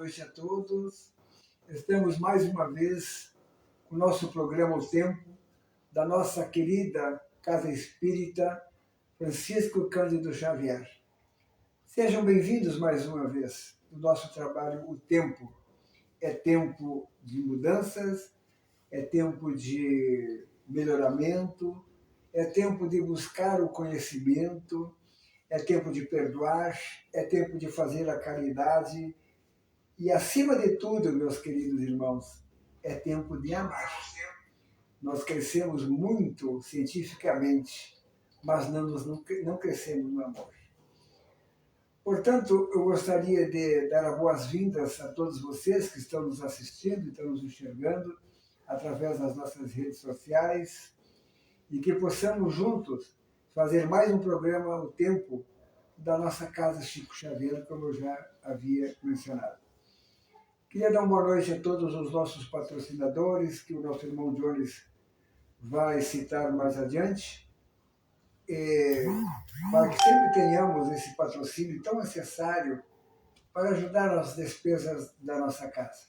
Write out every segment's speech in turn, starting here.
noite a todos. Estamos mais uma vez com o nosso programa O Tempo, da nossa querida Casa Espírita Francisco Cândido Xavier. Sejam bem-vindos mais uma vez no nosso trabalho O Tempo. É tempo de mudanças, é tempo de melhoramento, é tempo de buscar o conhecimento, é tempo de perdoar, é tempo de fazer a caridade e, acima de tudo, meus queridos irmãos, é tempo de amar. Nós crescemos muito cientificamente, mas não crescemos no amor. Portanto, eu gostaria de dar as boas-vindas a todos vocês que estão nos assistindo e estão nos enxergando através das nossas redes sociais e que possamos juntos fazer mais um programa O Tempo da nossa Casa Chico Xavier, como eu já havia mencionado. Queria dar uma boa noite a todos os nossos patrocinadores, que o nosso irmão Jones vai citar mais adiante, para que sempre tenhamos esse patrocínio tão necessário para ajudar as despesas da nossa casa.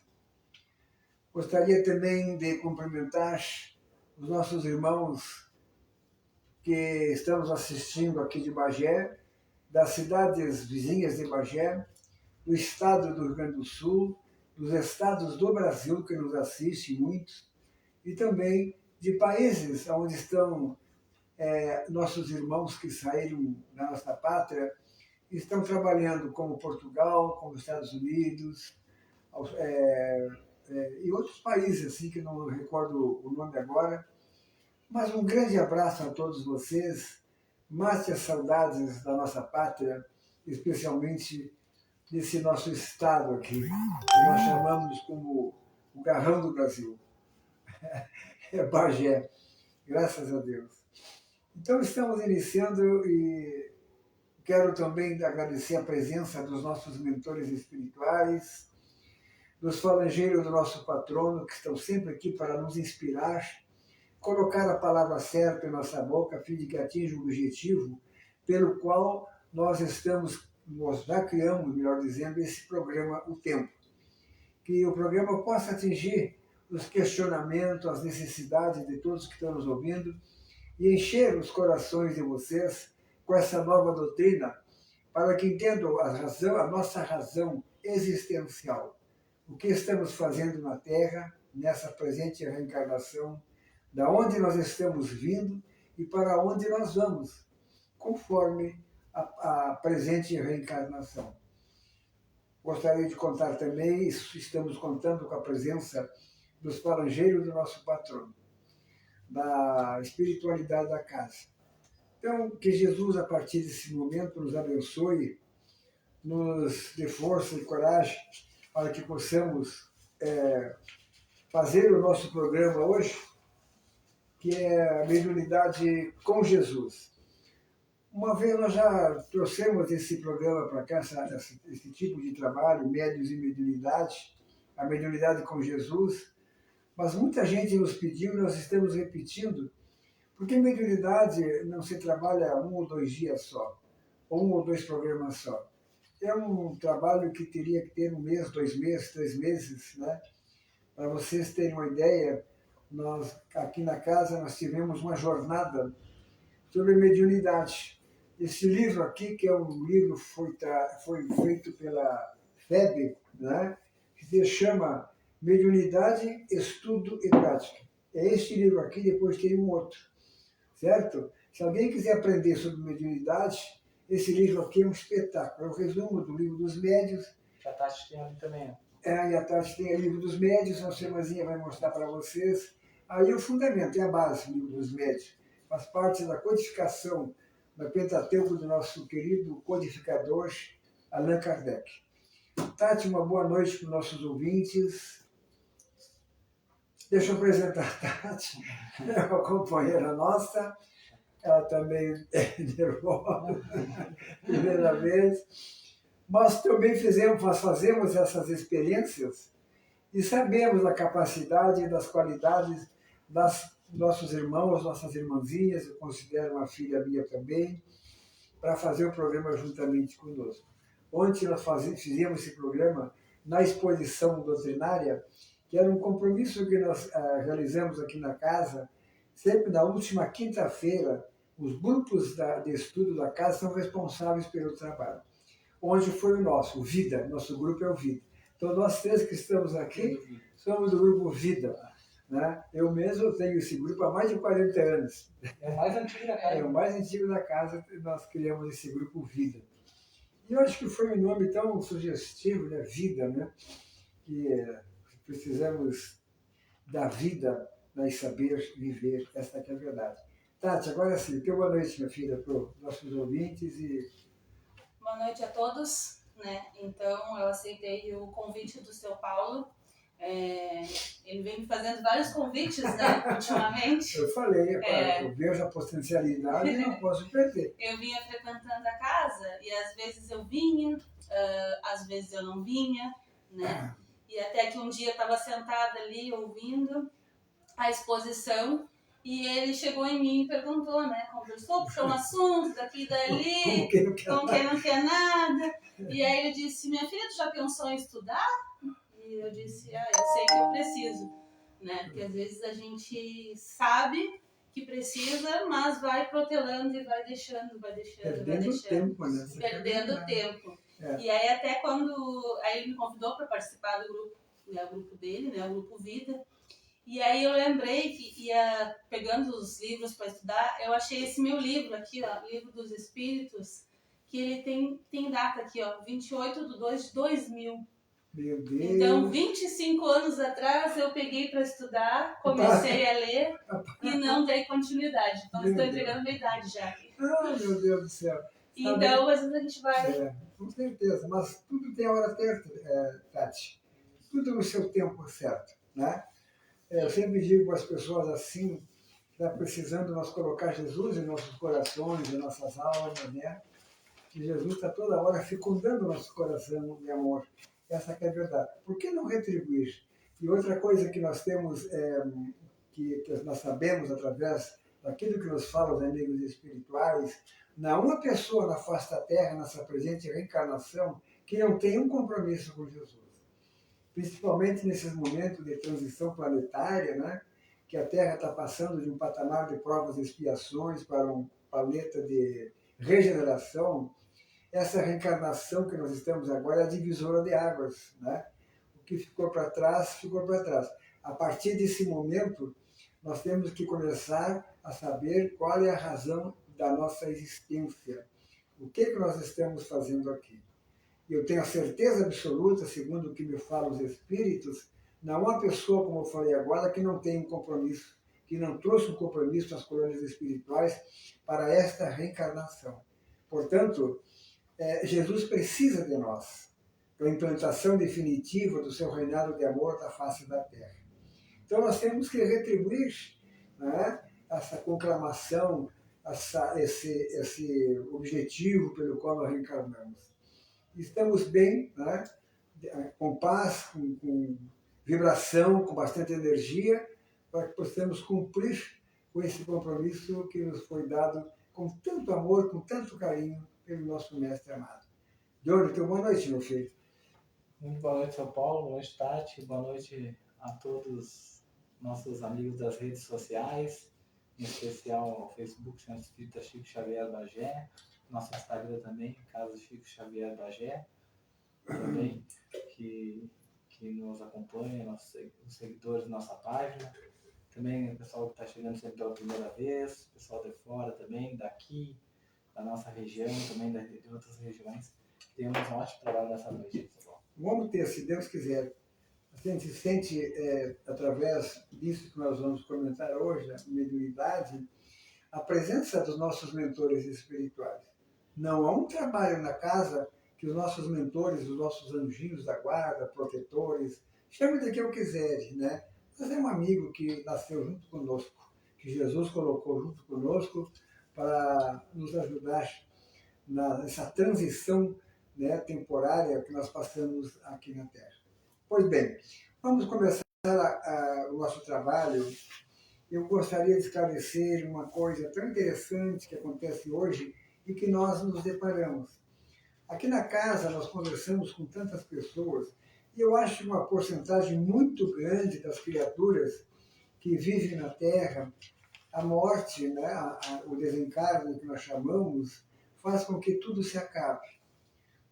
Gostaria também de cumprimentar os nossos irmãos que estamos assistindo aqui de Bagé, das cidades vizinhas de Bagé, do estado do Rio Grande do Sul, dos estados do Brasil, que nos assistem muitos, e também de países onde estão nossos irmãos que saíram da nossa pátria, estão trabalhando, como Portugal, como Estados Unidos, e outros países, assim, que não recordo o nome agora. Mas um grande abraço a todos vocês, mate as saudades da nossa pátria, especialmente desse nosso estado aqui, que nós chamamos como o Garrão do Brasil. É Bagé, graças a Deus. Então, estamos iniciando e quero também agradecer a presença dos nossos mentores espirituais, dos falangeiros do nosso patrono, que estão sempre aqui para nos inspirar, colocar a palavra certa em nossa boca, a fim de que atinja o objetivo pelo qual nós já criamos, melhor dizendo, esse programa O Tempo. Que o programa possa atingir os questionamentos, as necessidades de todos que estão nos ouvindo e encher os corações de vocês com essa nova doutrina, para que entendam a nossa razão existencial. O que estamos fazendo na Terra, nessa presente reencarnação, da onde nós estamos vindo e para onde nós vamos, conforme a presente reencarnação. Gostaria de contar também, estamos contando com a presença dos falangeiros do nosso patrono, da espiritualidade da casa. Então, que Jesus, a partir desse momento, nos abençoe, nos dê força e coragem para que possamos fazer o nosso programa hoje, que é a mediunidade com Jesus. Uma vez nós já trouxemos esse programa para cá, esse tipo de trabalho, médiuns e mediunidade, a mediunidade com Jesus, mas muita gente nos pediu, nós estamos repetindo, porque mediunidade não se trabalha 1 ou 2 dias só, ou 1 ou 2 programas só. É um trabalho que teria que ter 1 mês, 2 meses, 3 meses, né? Para vocês terem uma ideia, nós aqui na casa nós tivemos uma jornada sobre mediunidade. Esse livro aqui, que é um livro foi feito pela FEB, né? Que se chama Mediunidade, Estudo e Prática. É este livro aqui, depois tem um outro, certo? Se alguém quiser aprender sobre mediunidade, esse livro aqui é um espetáculo. É o resumo do Livro dos Médiuns. A Tati tem ali também. E a Tati tem o Livro dos Médiuns, a Semazinha vai mostrar para vocês. Aí é o fundamento, é a base do Livro dos Médiuns. Faz parte da codificação do Pentateuco do nosso querido codificador Allan Kardec. Tati, uma boa noite para os nossos ouvintes. Deixa eu apresentar a Tati, é uma companheira nossa. Ela também é nervosa, primeira vez. Mas também fazemos essas experiências e sabemos a capacidade e das qualidades dos nossos irmãos, nossas irmãzinhas, eu considero uma filha minha também, para fazer o programa juntamente conosco. Ontem nós fizemos esse programa na exposição doutrinária, que era um compromisso que nós realizamos aqui na casa, sempre na última quinta-feira, os grupos de estudo da casa são responsáveis pelo trabalho. Onde foi o nosso Vida, nosso grupo é o Vida. Então, nós três que estamos aqui somos do grupo Vida. Né? Eu mesmo tenho esse grupo há mais de 40 anos. É o mais antigo da casa. É o mais antigo da casa, nós criamos esse grupo Vida. E eu acho que foi um nome tão sugestivo, né? Vida, né? Que precisamos da vida, mas saber viver, essa que é a verdade. Tati, agora sim, então boa noite, minha filha, para os nossos ouvintes. Boa noite a todos. Né? Então, eu aceitei o convite do seu Paulo. Ele vem me fazendo vários convites, né, ultimamente. Eu falei, eu vejo a potencialidade e não posso perder. Eu vinha frequentando a casa e às vezes eu vinha, às vezes eu não vinha, né? E até que um dia eu estava sentada ali ouvindo a exposição e ele chegou em mim e perguntou, né? Conversou, puxou um assunto daqui e dali, como quem não quer nada. E aí ele disse, minha filha, tu já pensou em estudar? E eu disse, eu sei que eu preciso, né? Porque às vezes a gente sabe que precisa, mas vai protelando e vai deixando. Perdendo tempo, né? Perdendo tempo. E aí até quando aí ele me convidou para participar do grupo, né, o grupo dele, né, o grupo Vida. E aí eu lembrei que ia pegando os livros para estudar, eu achei esse meu livro aqui, ó, Livro dos Espíritos, que ele tem data aqui, ó, 28/2/2000. Meu Deus. Então, 25 anos atrás, eu peguei para estudar, comecei a ler e não dei continuidade. Então, estou entregando minha idade já. Meu Deus do céu. Então, às vezes a gente vai... com certeza, mas tudo tem a hora certa, Tati. Tudo no seu tempo certo, né? Eu sempre digo para as pessoas assim, que está precisando nós colocar Jesus em nossos corações, em nossas almas, né? Que Jesus está toda hora fecundando o nosso coração de amor. Essa que é a verdade. Por que não retribuir? E outra coisa que nós temos, que nós sabemos através daquilo que nos falam os amigos espirituais, não há uma pessoa na face da Terra, nessa presente reencarnação, que não tenha um compromisso com Jesus. Principalmente nesses momentos de transição planetária, né? Que a Terra está passando de um patamar de provas e expiações para um planeta de regeneração. Essa reencarnação que nós estamos agora é a divisora de águas, né? O que ficou para trás, ficou para trás. A partir desse momento, nós temos que começar a saber qual é a razão da nossa existência. O que nós estamos fazendo aqui? Eu tenho a certeza absoluta, segundo o que me falam os espíritos, não há uma pessoa, como eu falei agora, que não tem um compromisso, que não trouxe um compromisso às colônias espirituais para esta reencarnação. Portanto, Jesus precisa de nós, para a implantação definitiva do seu reinado de amor da face da Terra. Então nós temos que retribuir, né, essa conclamação, esse objetivo pelo qual nós reencarnamos. Estamos bem, né, com paz, com vibração, com bastante energia, para que possamos cumprir com esse compromisso que nos foi dado com tanto amor, com tanto carinho, pelo nosso mestre amado. Jonathan, boa noite, meu filho. Muito boa noite, São Paulo. Boa noite, Tati. Boa noite a todos nossos amigos das redes sociais, em especial o Facebook, Centro Espírita Chico Xavier Bagé, nosso Instagram também, Casa Chico Xavier Bagé, também, que nos acompanha, os seguidores da nossa página. Também o pessoal que está chegando sempre pela primeira vez, o pessoal de fora também, daqui, da nossa região, também de outras regiões. Temos um ótimo trabalho nessa noite. Vamos ter, se Deus quiser. A gente sente, através disso que nós vamos comentar hoje, a mediunidade, a presença dos nossos mentores espirituais. Não há um trabalho na casa que os nossos mentores, os nossos anjinhos da guarda, protetores, chame de que eu quiser, né? Mas é um amigo que nasceu junto conosco, que Jesus colocou junto conosco para nos ajudar nessa transição, né, temporária que nós passamos aqui na Terra. Pois bem, vamos começar o nosso trabalho. Eu gostaria de esclarecer uma coisa tão interessante que acontece hoje e que nós nos deparamos. Aqui na casa nós conversamos com tantas pessoas E eu acho que uma porcentagem muito grande das criaturas que vivem na Terra, a morte, né, o desencarne que nós chamamos, faz com que tudo se acabe.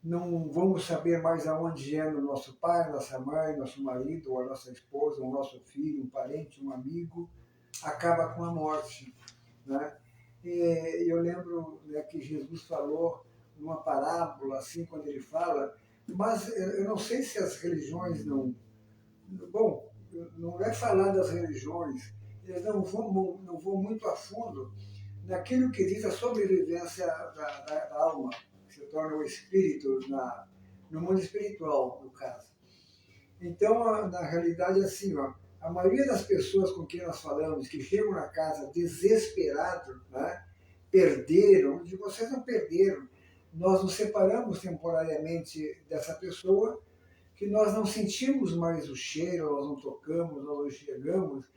Não vamos saber mais aonde é o nosso pai, nossa mãe, nosso marido, ou a nossa esposa, o nosso filho, um parente, um amigo, acaba com a morte. Né? E eu lembro, né, que Jesus falou numa parábola, assim, quando ele fala, mas eu não sei se as religiões não... Bom, não é falar das religiões, eles não vão muito a fundo naquilo que diz a sobrevivência da alma, que se torna o espírito no mundo espiritual, no caso. Então, na realidade, assim, ó, a maioria das pessoas com quem nós falamos, que chegam na casa desesperados, né, perderam, de vocês não perderam, nós nos separamos temporariamente dessa pessoa, que nós não sentimos mais o cheiro, nós não tocamos, nós não enxergamos,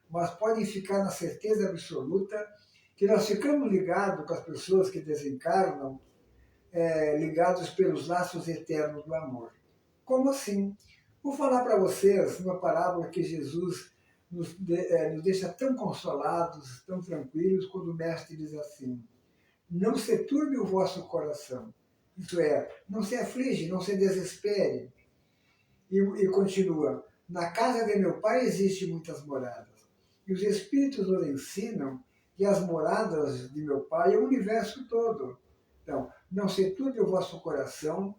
mas podem ficar na certeza absoluta que nós ficamos ligados com as pessoas que desencarnam, ligados pelos laços eternos do amor. Como assim? Vou falar para vocês uma parábola que Jesus nos deixa tão consolados, tão tranquilos, quando o Mestre diz assim: não se turbe o vosso coração. Isso é, não se aflige, não se desespere. E continua: na casa de meu Pai existem muitas moradas. E os Espíritos nos ensinam que as moradas de meu Pai é o universo todo. Então, não se turbe o vosso coração,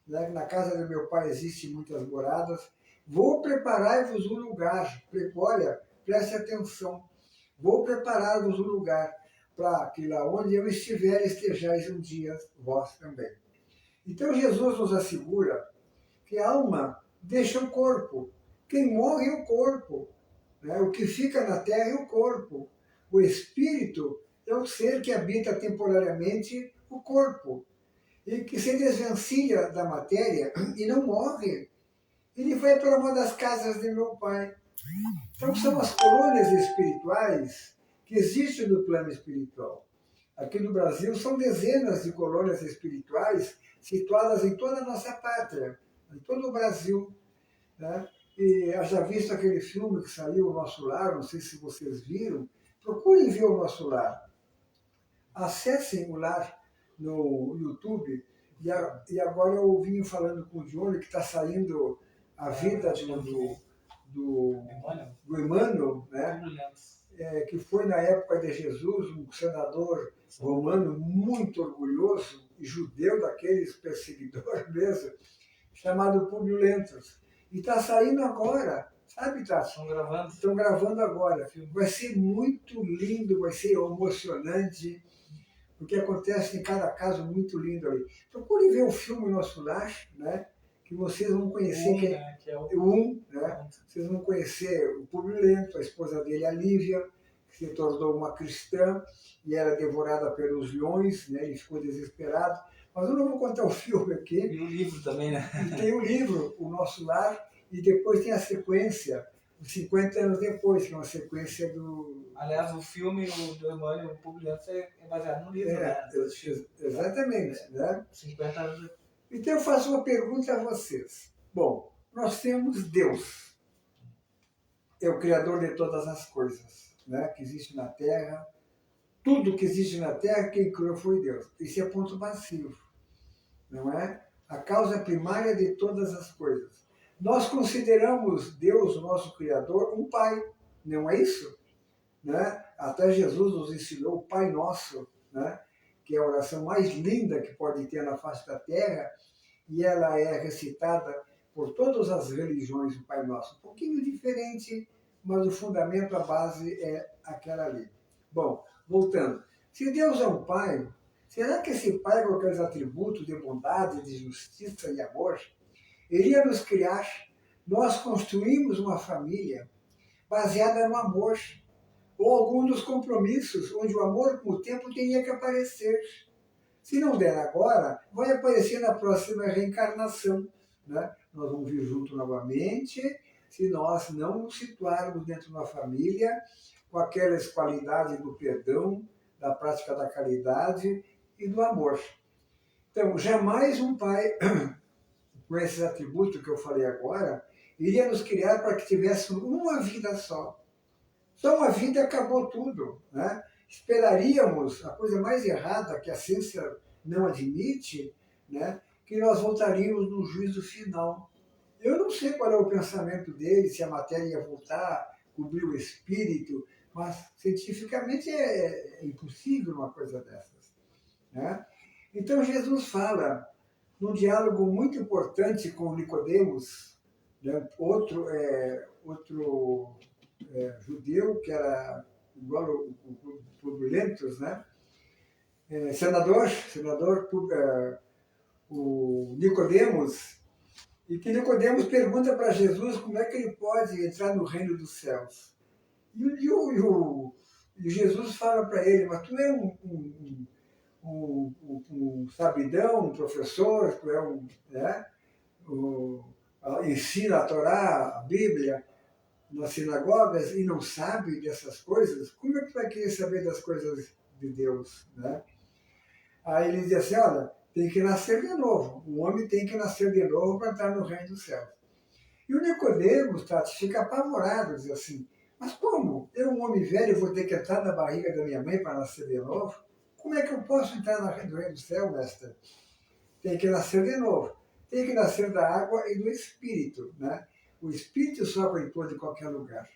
né? Na casa do meu Pai existem muitas moradas. Vou preparar-vos um lugar. Olha, preste atenção. Vou preparar-vos um lugar para que lá onde eu estiver, estejais um dia vós também. Então, Jesus nos assegura que a alma deixa o corpo. Quem morre é o corpo. Né? O que fica na terra é o corpo. O espírito é o ser que habita temporariamente o corpo e que se desvencilha da matéria e não morre. Ele vai para uma das casas de meu Pai. Então são as colônias espirituais que existem no plano espiritual. Aqui no Brasil são dezenas de colônias espirituais situadas em toda a nossa pátria, em todo o Brasil. Né? E haja visto aquele filme que saiu, O Nosso Lar, não sei se vocês viram, procurem ver O Nosso Lar. Acessem o Lar no YouTube, e agora eu ouvi falando com o Johnny que está saindo a vida do Emmanuel, né? Que foi na época de Jesus, um senador romano muito orgulhoso, e judeu daqueles perseguidores mesmo, chamado Públio Lentulus. E está saindo agora, sabe, Tasso? Estão gravando agora. Vai ser muito lindo, vai ser emocionante, porque acontece em cada caso muito lindo ali. Procure ver o filme Nosso Lar, né? Que vocês vão conhecer, né? Vocês vão conhecer o Públio Lentulus, a esposa dele, a Lívia, que se tornou uma cristã e era devorada pelos leões, né? Ele ficou desesperado. Mas eu não vou contar o filme aqui. E o livro também, né? E tem o livro, O Nosso Lar, e depois tem a sequência, os 50 anos depois, que é uma sequência do... Aliás, o filme do Emmanuel, o Públio Lentulus, é baseado no livro, né? Exatamente, né? 50 anos depois. Então eu faço uma pergunta a vocês. Bom, nós temos Deus. É o Criador de todas as coisas, né? Que existe na Terra. Tudo que existe na Terra, quem criou foi Deus. Isso é ponto passivo, não é? A causa primária de todas as coisas. Nós consideramos Deus, o nosso Criador, um Pai, não é isso? Né? Até Jesus nos ensinou o Pai Nosso, né? Que é a oração mais linda que pode ter na face da Terra, e ela é recitada por todas as religiões, o Pai Nosso. Um pouquinho diferente, mas o fundamento, a base é aquela ali. Bom, voltando. Se Deus é um Pai, será que esse Pai, com aqueles atributos de bondade, de justiça e amor, iria nos criar? Nós construímos uma família baseada no amor, ou algum dos compromissos, onde o amor, com o tempo, teria que aparecer. Se não der agora, vai aparecer na próxima reencarnação. Né? Nós vamos vir junto novamente, se nós não nos situarmos dentro de uma família com aquelas qualidades do perdão, da prática da caridade e do amor. Então, jamais um pai, com esses atributos que eu falei agora, iria nos criar para que tivéssemos uma vida só. Só uma vida e acabou tudo, né? Esperaríamos, a coisa mais errada que a ciência não admite, né? Que nós voltaríamos no juízo final. Eu não sei qual é o pensamento dele, se a matéria ia voltar, cobrir o espírito, mas cientificamente é impossível uma coisa dessas, né? Então Jesus fala num diálogo muito importante com Nicodemos, né? outro judeu que era igual o Turbulentos, né? Senador, o Nicodemos, e que Nicodemos pergunta para Jesus como é que ele pode entrar no reino dos céus. E Jesus fala para ele, mas tu é um sabidão, um professor, tu é né, ensina a Torá, a Bíblia, nas sinagogas e não sabe dessas coisas, como é que vai querer saber das coisas de Deus, né? Aí ele diz assim, olha, tem que nascer de novo. O homem tem que nascer de novo para entrar no reino dos céus. E o Nicodemos, Tati, fica apavorado, diz assim, mas como? Eu, um homem velho, vou ter que entrar na barriga da minha mãe para nascer de novo? Como é que eu posso entrar no reino do céu, mestre? Tem que nascer de novo. Tem que nascer da água e do Espírito, né? O Espírito sopra em todo e qualquer lugar.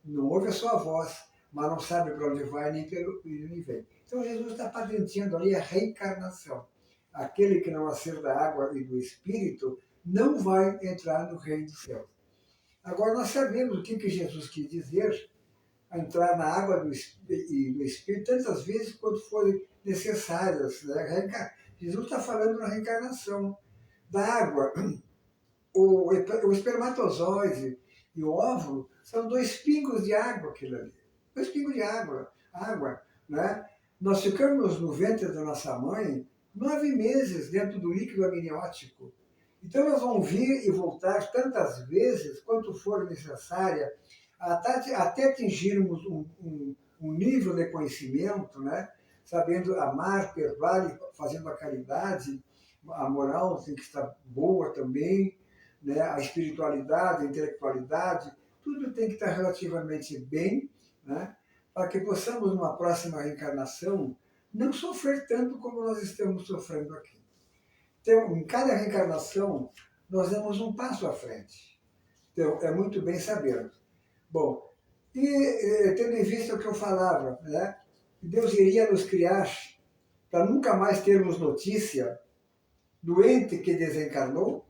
Não ouve a sua voz, mas não sabe para onde vai nem pelo onde vem. Então Jesus está patenteando ali a reencarnação. Aquele que não nascer da água e do Espírito não vai entrar no reino dos céus. Agora nós sabemos o que Jesus quis dizer, entrar na água e do Espírito tantas vezes quanto forem necessárias, né? Jesus está falando na reencarnação da água. O espermatozoide e o óvulo são 2 pingos de água aquilo ali. 2 pingos de água, né? Nós ficamos no ventre da nossa mãe 9 meses dentro do líquido amniótico. Então nós vamos vir e voltar tantas vezes quanto for necessária até atingirmos um nível de conhecimento, né? Sabendo amar, perdoar, fazendo a caridade, a moral tem que estar boa também, né? A espiritualidade, a intelectualidade, tudo tem que estar relativamente bem, né? Para que possamos, numa próxima reencarnação, não sofrer tanto como nós estamos sofrendo aqui. Então, em cada reencarnação, nós damos um passo à frente. Então, é muito bem saber. Bom, e tendo em vista o que eu falava, né? Deus iria nos criar para nunca mais termos notícia do ente que desencarnou,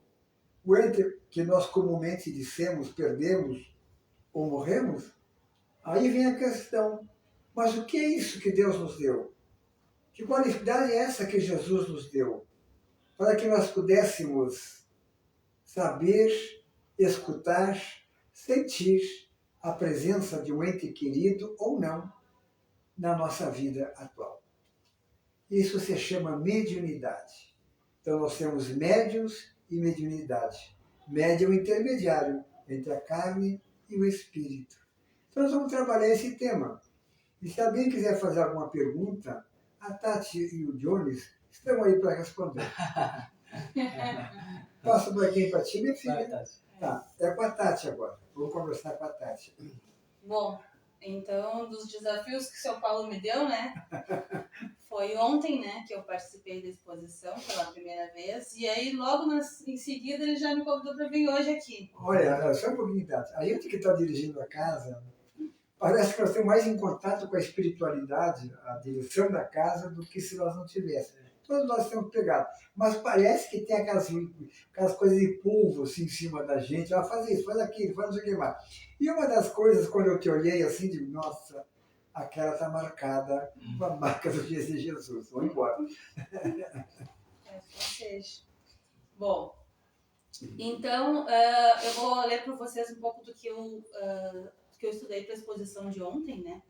o ente que nós comumente dissemos, perdemos ou morremos. Aí vem a questão, mas o que é isso que Deus nos deu? Que qualidade é essa que Jesus nos deu? Para que nós pudéssemos saber, escutar, sentir a presença de um ente querido ou não na nossa vida atual. Isso se chama mediunidade. Então nós temos médiuns e mediunidade. Médium intermediário entre a carne e o espírito. Então nós vamos trabalhar esse tema. E se alguém quiser fazer alguma pergunta, a Tati e o Jones estão aí para responder. Passo para quem? Para ti, minha filha? Tá, é com a Tati agora. Vou conversar com a Tati. Bom, então, dos desafios que o seu Paulo me deu, né? Foi ontem, né, que eu participei da exposição pela primeira vez. E aí, logo em seguida, ele já me convidou para vir hoje aqui. Olha, só um pouquinho, Tati. A gente que está dirigindo a casa, parece que nós estamos mais em contato com a espiritualidade, a direção da casa, do que se nós não tivéssemos. Todos nós temos pegado. Mas parece que tem aquelas coisas de polvo assim, em cima da gente. Ela faz isso, faz aquilo, faz não sei o que mais. E uma das coisas, quando eu te olhei assim, digo, nossa, aquela está marcada com a marca dos dias de Jesus. Vamos embora. Seja. Bom, então eu vou ler para vocês um pouco do que eu estudei para a exposição de ontem, né?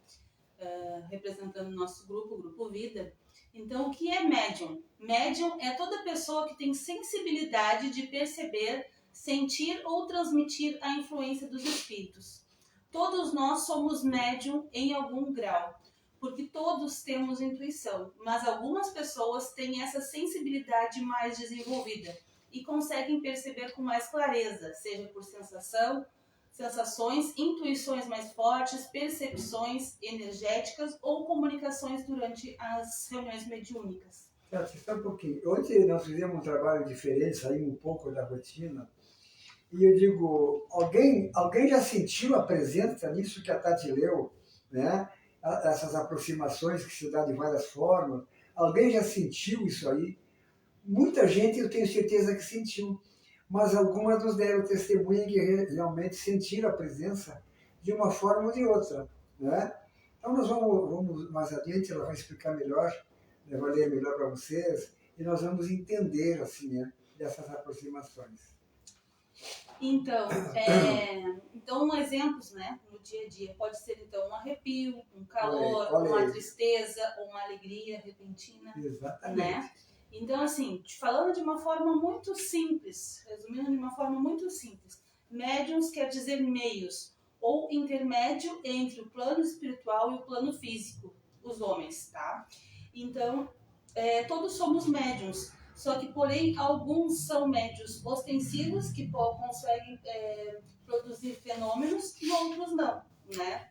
Representando o nosso grupo, o Grupo Vida. Então, o que é médium? Médium é toda pessoa que tem sensibilidade de perceber, sentir ou transmitir a influência dos espíritos. Todos nós somos médium em algum grau, porque todos temos intuição, mas algumas pessoas têm essa sensibilidade mais desenvolvida. e conseguem perceber com mais clareza, seja por sensações, intuições mais fortes, percepções energéticas ou comunicações durante as reuniões mediúnicas. Só um pouquinho. Ontem nós fizemos um trabalho diferente, saímos um pouco da rotina, e eu digo, alguém já sentiu a presença nisso que a Tati leu, né? Essas aproximações que se dá de várias formas? Alguém já sentiu isso aí? Muita gente eu tenho certeza que sentiu, mas algumas nos deram testemunha que realmente sentiram a presença de uma forma ou de outra, né? Então nós vamos mais adiante, ela vai explicar melhor, né, vai ler melhor para vocês, e nós vamos entender assim, né, dessas aproximações. Então exemplos, né, no dia a dia, pode ser então um arrepio, um calor, uma tristeza ou uma alegria repentina. Exatamente. Né? Então, assim, falando de uma forma muito simples, resumindo de uma forma muito simples, médiuns quer dizer meios ou intermédio entre o plano espiritual e o plano físico, os homens, tá? Então, todos somos médiuns, só que, porém, alguns são médiuns ostensivos, que conseguem produzir fenômenos, e outros não, né?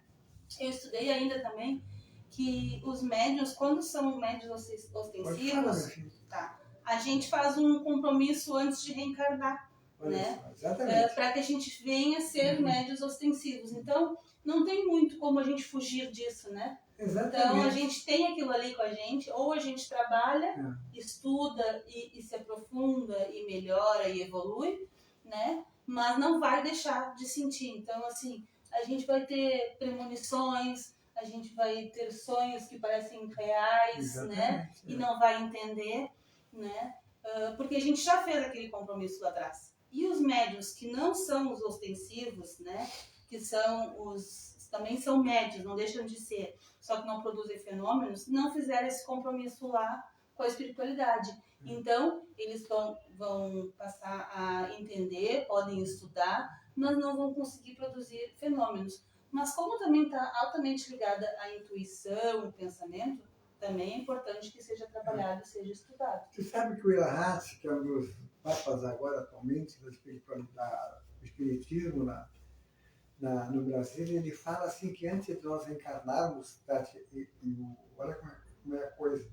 Eu estudei ainda também que os médiuns, quando são médiuns ostensivos, a gente faz um compromisso antes de reencarnar, né? Para que a gente venha ser médiuns ostensivos. Então, não tem muito como a gente fugir disso, né? Exatamente. Então, a gente tem aquilo ali com a gente, ou a gente trabalha, estuda e se aprofunda e melhora e evolui, né? Mas não vai deixar de sentir. Então, assim, a gente vai ter premonições, a gente vai ter sonhos que parecem reais, né? E não vai entender, né? Porque a gente já fez aquele compromisso lá atrás. E os médiuns que não são os ostensivos, né? Que são também são médiuns, não deixam de ser, só que não produzem fenômenos, não fizeram esse compromisso lá com a espiritualidade. Então, eles vão passar a entender, podem estudar, mas não vão conseguir produzir fenômenos. Mas como também está altamente ligada à intuição, o pensamento, também é importante que seja trabalhado, seja estudado. Você sabe que o Ilahatz, que é um dos papas agora atualmente do espiritismo no Brasil, ele fala assim que antes de nós encarnarmos, Tati, olha como é a coisa,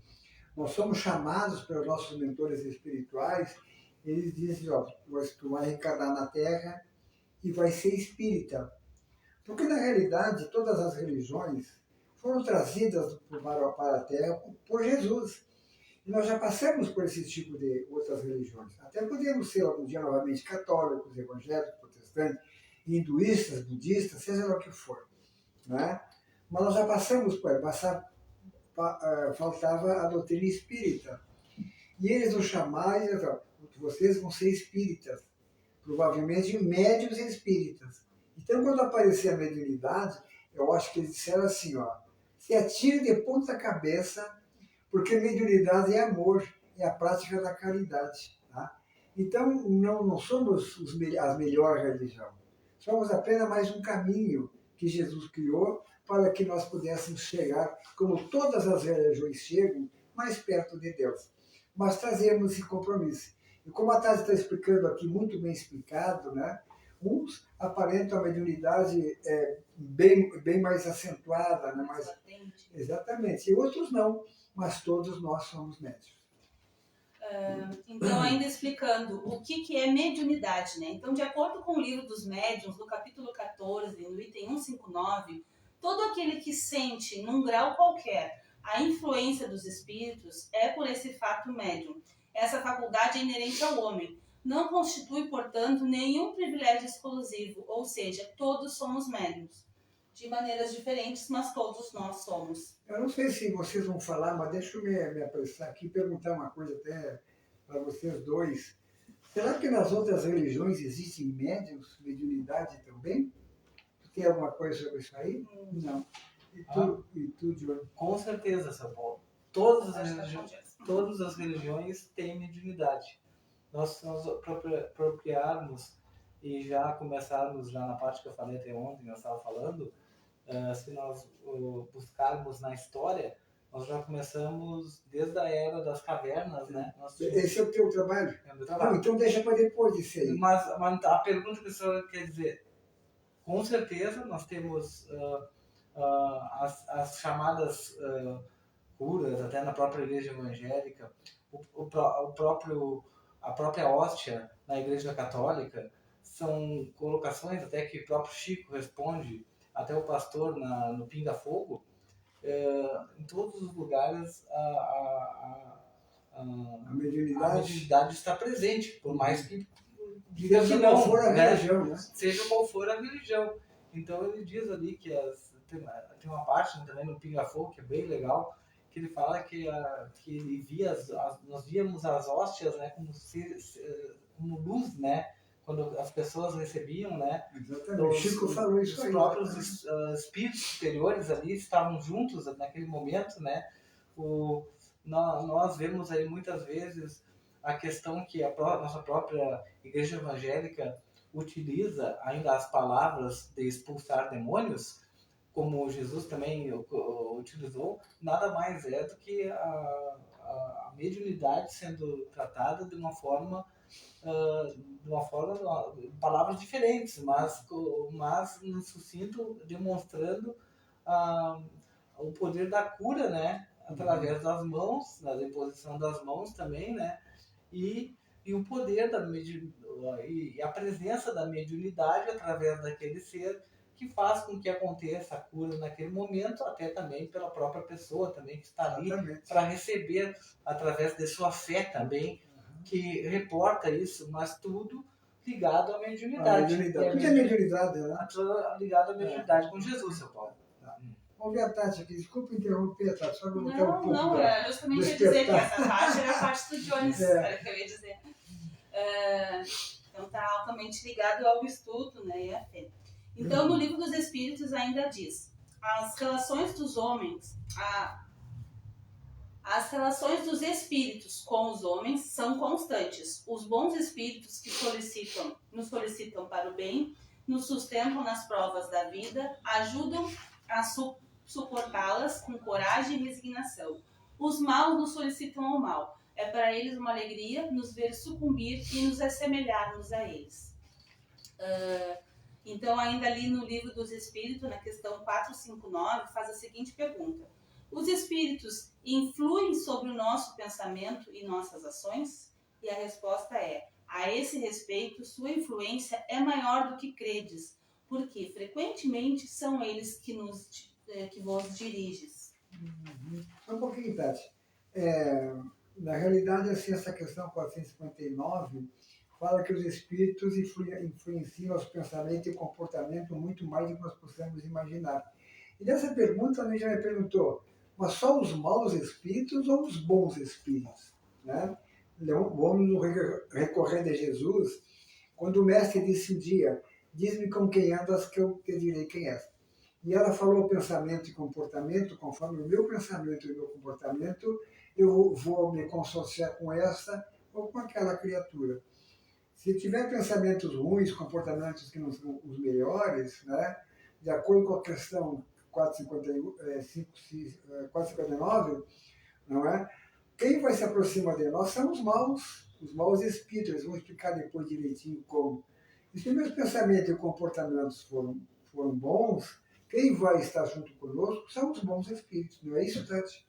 nós somos chamados pelos nossos mentores espirituais, eles dizem, ó, tu vai reencarnar na Terra e vai ser espírita. Porque, na realidade, todas as religiões foram trazidas para a Terra por Jesus. E nós já passamos por esse tipo de outras religiões. Até podemos ser, algum dia, novamente, católicos, evangélicos, protestantes, hinduístas, budistas, seja lá o que for. Né? Mas nós já passamos por ela. Faltava a doutrina espírita. E eles nos chamaram e disseram, vocês vão ser espíritas. Provavelmente médiuns e espíritas. Então, quando aparecer a mediunidade, eu acho que eles disseram assim, ó, se atire de ponta cabeça, porque mediunidade é amor, é a prática da caridade. Tá? Então, não somos a melhor religião. Somos apenas mais um caminho que Jesus criou para que nós pudéssemos chegar, como todas as religiões chegam, mais perto de Deus. Mas trazemos esse compromisso. E como a Tati está explicando aqui, muito bem explicado, né? Uns aparentam a mediunidade bem mais acentuada, né? Mais exatamente. E outros não, mas todos nós somos médiuns. Então, ainda explicando o que é mediunidade, né? Então, de acordo com o livro dos médiuns, no capítulo 14, no item 159, todo aquele que sente, num grau qualquer, a influência dos espíritos é por esse fato médium. Essa faculdade é inerente ao homem. Não constitui, portanto, nenhum privilégio exclusivo, ou seja, todos somos médiuns. De maneiras diferentes, mas todos nós somos. Eu não sei se vocês vão falar, mas deixa eu me apressar aqui e perguntar uma coisa até para vocês dois. Será que nas outras religiões existem médiuns, mediunidade também? Tem alguma coisa sobre isso aí? Não. E tu, Diogo? Com certeza, São Paulo. Todas as religiões têm mediunidade. Nós, se nos apropriarmos e já começarmos já na parte que eu falei até ontem, eu estava falando, se nós buscarmos na história, Nós já começamos desde a era das cavernas, né? Esse é o teu trabalho? É o meu trabalho. Então deixa para depois disso aí. Mas a pergunta que o senhor quer dizer, com certeza nós temos as chamadas curas, até na própria igreja evangélica, a própria hóstia na igreja católica, são colocações até que o próprio Chico responde, até o pastor no Pinga Fogo, em todos os lugares A mediunidade. mediunidade está presente, por mais que Seja qual for a religião, né? Seja qual for a religião. Então ele diz ali que tem uma parte também no Pinga Fogo que é bem legal, que ele fala que ele via nós víamos as hóstias, né, como luz, né, quando as pessoas recebiam, né. Exatamente. Chico falou isso aí. Os próprios espíritos superiores ali estavam juntos naquele momento, né. Nós vemos aí muitas vezes a questão que nossa própria igreja evangélica utiliza ainda as palavras de expulsar demônios, como Jesus também utilizou, nada mais é do que a mediunidade sendo tratada de uma forma, palavras diferentes, mas no sucinto demonstrando o poder da cura, né, através das mãos, da imposição das mãos também, né, e o poder e a presença da mediunidade através daquele ser que faz com que aconteça a cura naquele momento, até também pela própria pessoa também que está ali para receber através de sua fé também, que reporta isso, mas tudo ligado à mediunidade. Tudo é mediunidade, né? Ligado à mediunidade com Jesus, seu Paulo. Vamos ver a Tati aqui, desculpa interromper, Tati, só que eu vou ter um pouco. Não, era justamente ia dizer que essa parte era a parte do Jones, era o que eu ia dizer. Então está altamente ligado ao estudo, né, e à fé. Então, no Livro dos Espíritos ainda diz: as relações dos homens, as relações dos espíritos com os homens são constantes. Os bons espíritos que nos solicitam para o bem, nos sustentam nas provas da vida, ajudam a suportá-las com coragem e resignação. Os maus nos solicitam ao mal. É para eles uma alegria nos ver sucumbir e nos assemelharmos a eles. Então, ainda ali no Livro dos Espíritos, na questão 459, faz a seguinte pergunta: os espíritos influem sobre o nosso pensamento e nossas ações? E a resposta é: a esse respeito, sua influência é maior do que credes, porque frequentemente são eles que vos diriges. Só um pouquinho, Tati. Na realidade, assim, essa questão 459 fala que os espíritos influenciam os pensamentos e o comportamento muito mais do que nós possamos imaginar. E nessa pergunta, a gente já me perguntou, mas só os maus espíritos ou os bons espíritos? Né? Vamos recorrendo a Jesus, quando o mestre disse um dia: diz-me com quem andas que eu te direi quem és. E ela falou pensamento e comportamento, conforme o meu pensamento e o meu comportamento, eu vou me consociar com essa ou com aquela criatura. Se tiver pensamentos ruins, comportamentos que não são os melhores, né, de acordo com a questão 459, não é? Quem vai se aproximar de nós são os maus espíritos. Eles vão explicar depois direitinho como. E se meus pensamentos e comportamentos foram bons, quem vai estar junto conosco são os bons espíritos. Não é isso, Tati?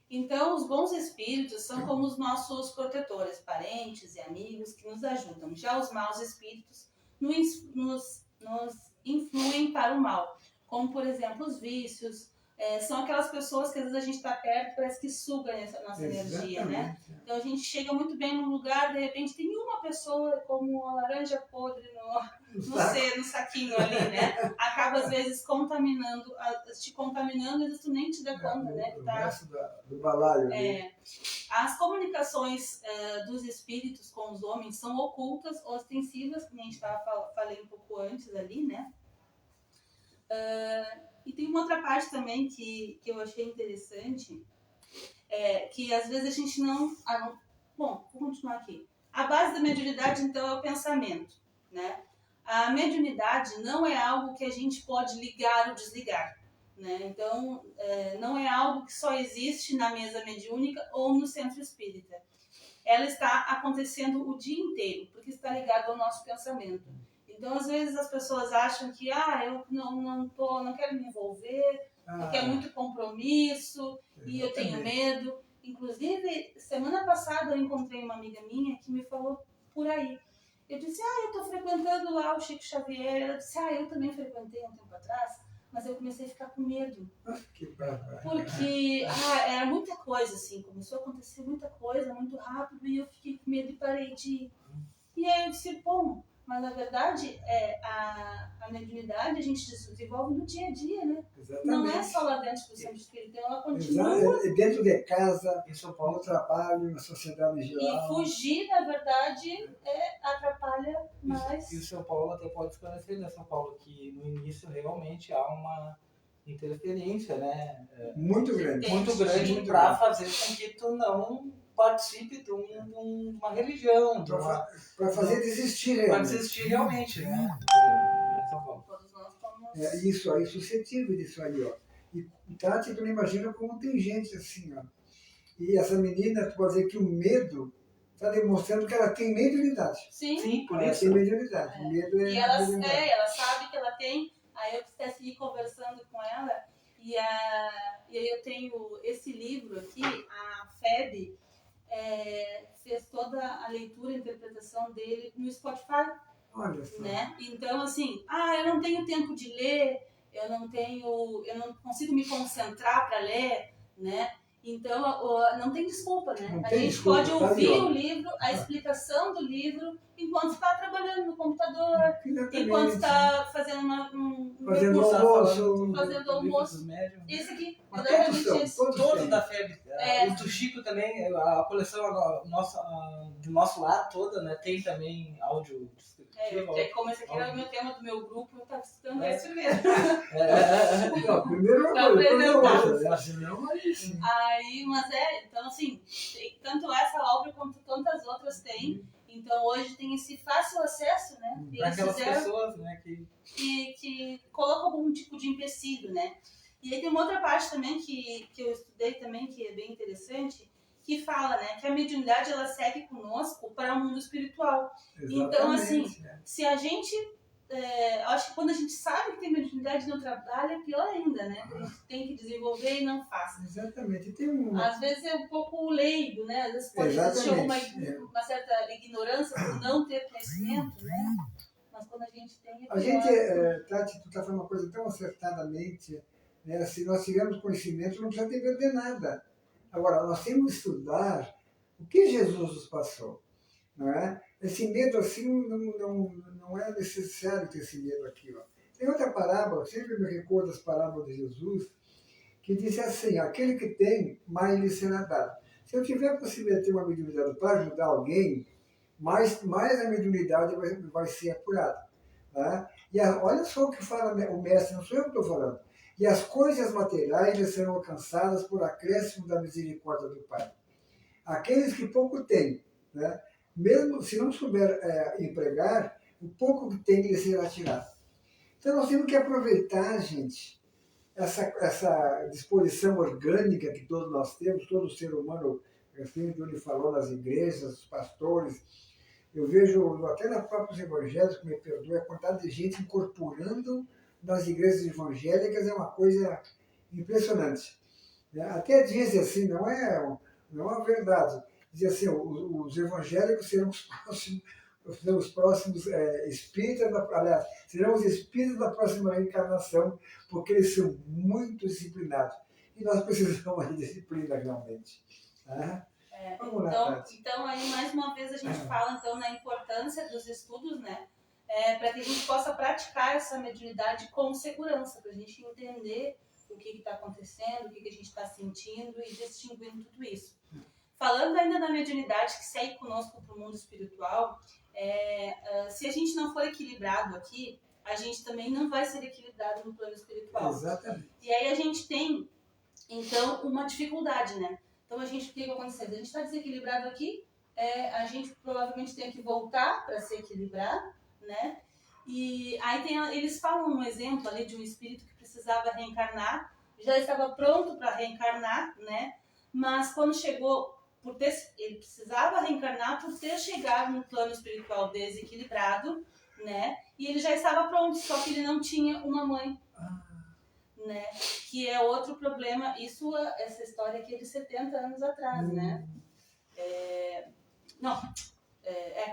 Então, os bons espíritos são como os nossos protetores, parentes e amigos que nos ajudam. Já os maus espíritos nos influem para o mal, como, por exemplo, os vícios. São aquelas pessoas que às vezes a gente está perto, parece que suga essa nossa energia, né? Então a gente chega muito bem num lugar, de repente tem uma pessoa como uma laranja podre no saquinho ali, né? Acaba às vezes te contaminando, às vezes tu nem te dá conta, né? O resto do balaio. As comunicações dos espíritos com os homens são ocultas, ostensivas, que a gente falei um pouco antes ali, né? E tem uma outra parte também que eu achei interessante, que às vezes a gente não... Bom, vou continuar aqui. A base da mediunidade, então, é o pensamento, né? A mediunidade não é algo que a gente pode ligar ou desligar. né? Então, não é algo que só existe na mesa mediúnica ou no centro espírita. Ela está acontecendo o dia inteiro, porque está ligado ao nosso pensamento. Então, às vezes, as pessoas acham que eu não quero me envolver, porque é muito compromisso, e eu tenho medo. Inclusive, semana passada eu encontrei uma amiga minha que me falou por aí. Eu disse, eu estou frequentando lá o Chico Xavier. Ela disse, eu também frequentei um tempo atrás, mas eu comecei a ficar com medo. Que bárbaro. Porque era muita coisa, assim, começou a acontecer muita coisa, muito rápido, e eu fiquei com medo e parei de ir. E aí eu disse, bom, mas na verdade a mediunidade a gente desenvolve no dia a dia, né? Exatamente. Não é só lá dentro do centro espírita, ela continua. Dentro de casa, no trabalho, na sociedade em geral. E fugir, na verdade, atrapalha mais. E o São Paulo até pode esclarecer, né, São Paulo, que no início realmente há uma interferência, né? Muito grande. Muito grande para fazer com que tu não participe de uma religião. Para fazer desistir realmente. Para desistir realmente, né? Todos nós somos... Isso aí, suscetível disso aí, ó. E Tati, tu não imagina como tem gente assim, ó. E essa menina, tu pode dizer que o medo está demonstrando que ela tem mediunidade. Sim, por ela isso. Tem mediunidade. Medo e ela sabe que ela tem. Aí eu até segui conversando com ela. E aí eu tenho esse livro aqui, a FEB, fez toda a leitura e interpretação dele no Spotify. Olha só. Né? Então, assim, eu não tenho tempo de ler, eu não consigo me concentrar para ler, né? Então, não tem desculpa, né? A gente pode ouvir o livro, a explicação do livro, enquanto está trabalhando no computador, enquanto está fazendo um almoço, fazendo almoço. Esse aqui, Todos da FEB. O do Chico também, a coleção do nosso lar toda, né? Tem também áudio. Como esse aqui era o meu tema do meu grupo, eu estava estudando esse mesmo. Primeiro Aí, mas então assim, tanto essa obra quanto tantas outras tem. Então hoje tem esse fácil acesso, né? Para aquelas pessoas, né, que colocam algum tipo de empecilho, né? E aí tem uma outra parte também que eu estudei também, que é bem interessante, que fala, né, que a mediunidade ela segue conosco para o mundo espiritual. Exatamente. Então, assim, se a gente... eu acho que quando a gente sabe que tem mediunidade no trabalho, é pior ainda, né? A gente tem que desenvolver e não faz. Exatamente. Às vezes é um pouco leigo, né? Às vezes pode existir uma certa ignorância por não ter conhecimento, né? Mas quando a gente tem... Tati, tu está falando uma coisa tão acertadamente, né? Se nós tivermos conhecimento, não precisa ter medo de nada. Agora, nós temos que estudar o que Jesus nos passou, não é? Esse medo assim não é necessário ter esse medo aqui. Ó. Tem outra parábola, sempre me recordo das parábolas de Jesus, que diz assim, aquele que tem, mais lhe será dado. Se eu tiver a possibilidade de ter uma mediunidade para ajudar alguém, mais a mediunidade vai ser apurada. Tá? E olha só o que fala o mestre, não sou eu que estou falando. E as coisas materiais lhe serão alcançadas por acréscimo da misericórdia do Pai. Aqueles que pouco têm, né? Mesmo se não souber empregar, o pouco que tem lhe será tirado. Então nós temos que aproveitar, gente, essa disposição orgânica que todos nós temos, todo ser humano, assim, que ele falou nas igrejas, os pastores. Eu vejo até nos próprios evangélicos, me perdoe, a quantidade de gente incorporando nas igrejas evangélicas é uma coisa impressionante. Até dizem assim, não é uma verdade, dizem assim, os evangélicos serão os próximos espíritas, aliás, serão os espíritas da próxima reencarnação, porque eles são muito disciplinados. E nós precisamos de disciplina realmente. Vamos lá, então, aí mais uma vez a gente fala então na importância dos estudos, né? Para que a gente possa praticar essa mediunidade com segurança, para a gente entender o que está acontecendo, o que a gente está sentindo e distinguindo tudo isso. Falando ainda da mediunidade que segue conosco para o mundo espiritual, se a gente não for equilibrado aqui, a gente também não vai ser equilibrado no plano espiritual. Exatamente. E aí a gente tem, então, uma dificuldade, né? Então, o que vai acontecer? A gente está desequilibrado aqui, a gente provavelmente tem que voltar para se equilibrar, né? E aí eles falam um exemplo ali de um espírito que precisava reencarnar, já estava pronto para reencarnar, né? Mas quando chegou, ele precisava reencarnar por ter chegado no plano espiritual desequilibrado, né? E ele já estava pronto, só que ele não tinha uma mãe, né? Que é outro problema. Essa história aqui é de 70 anos atrás, né?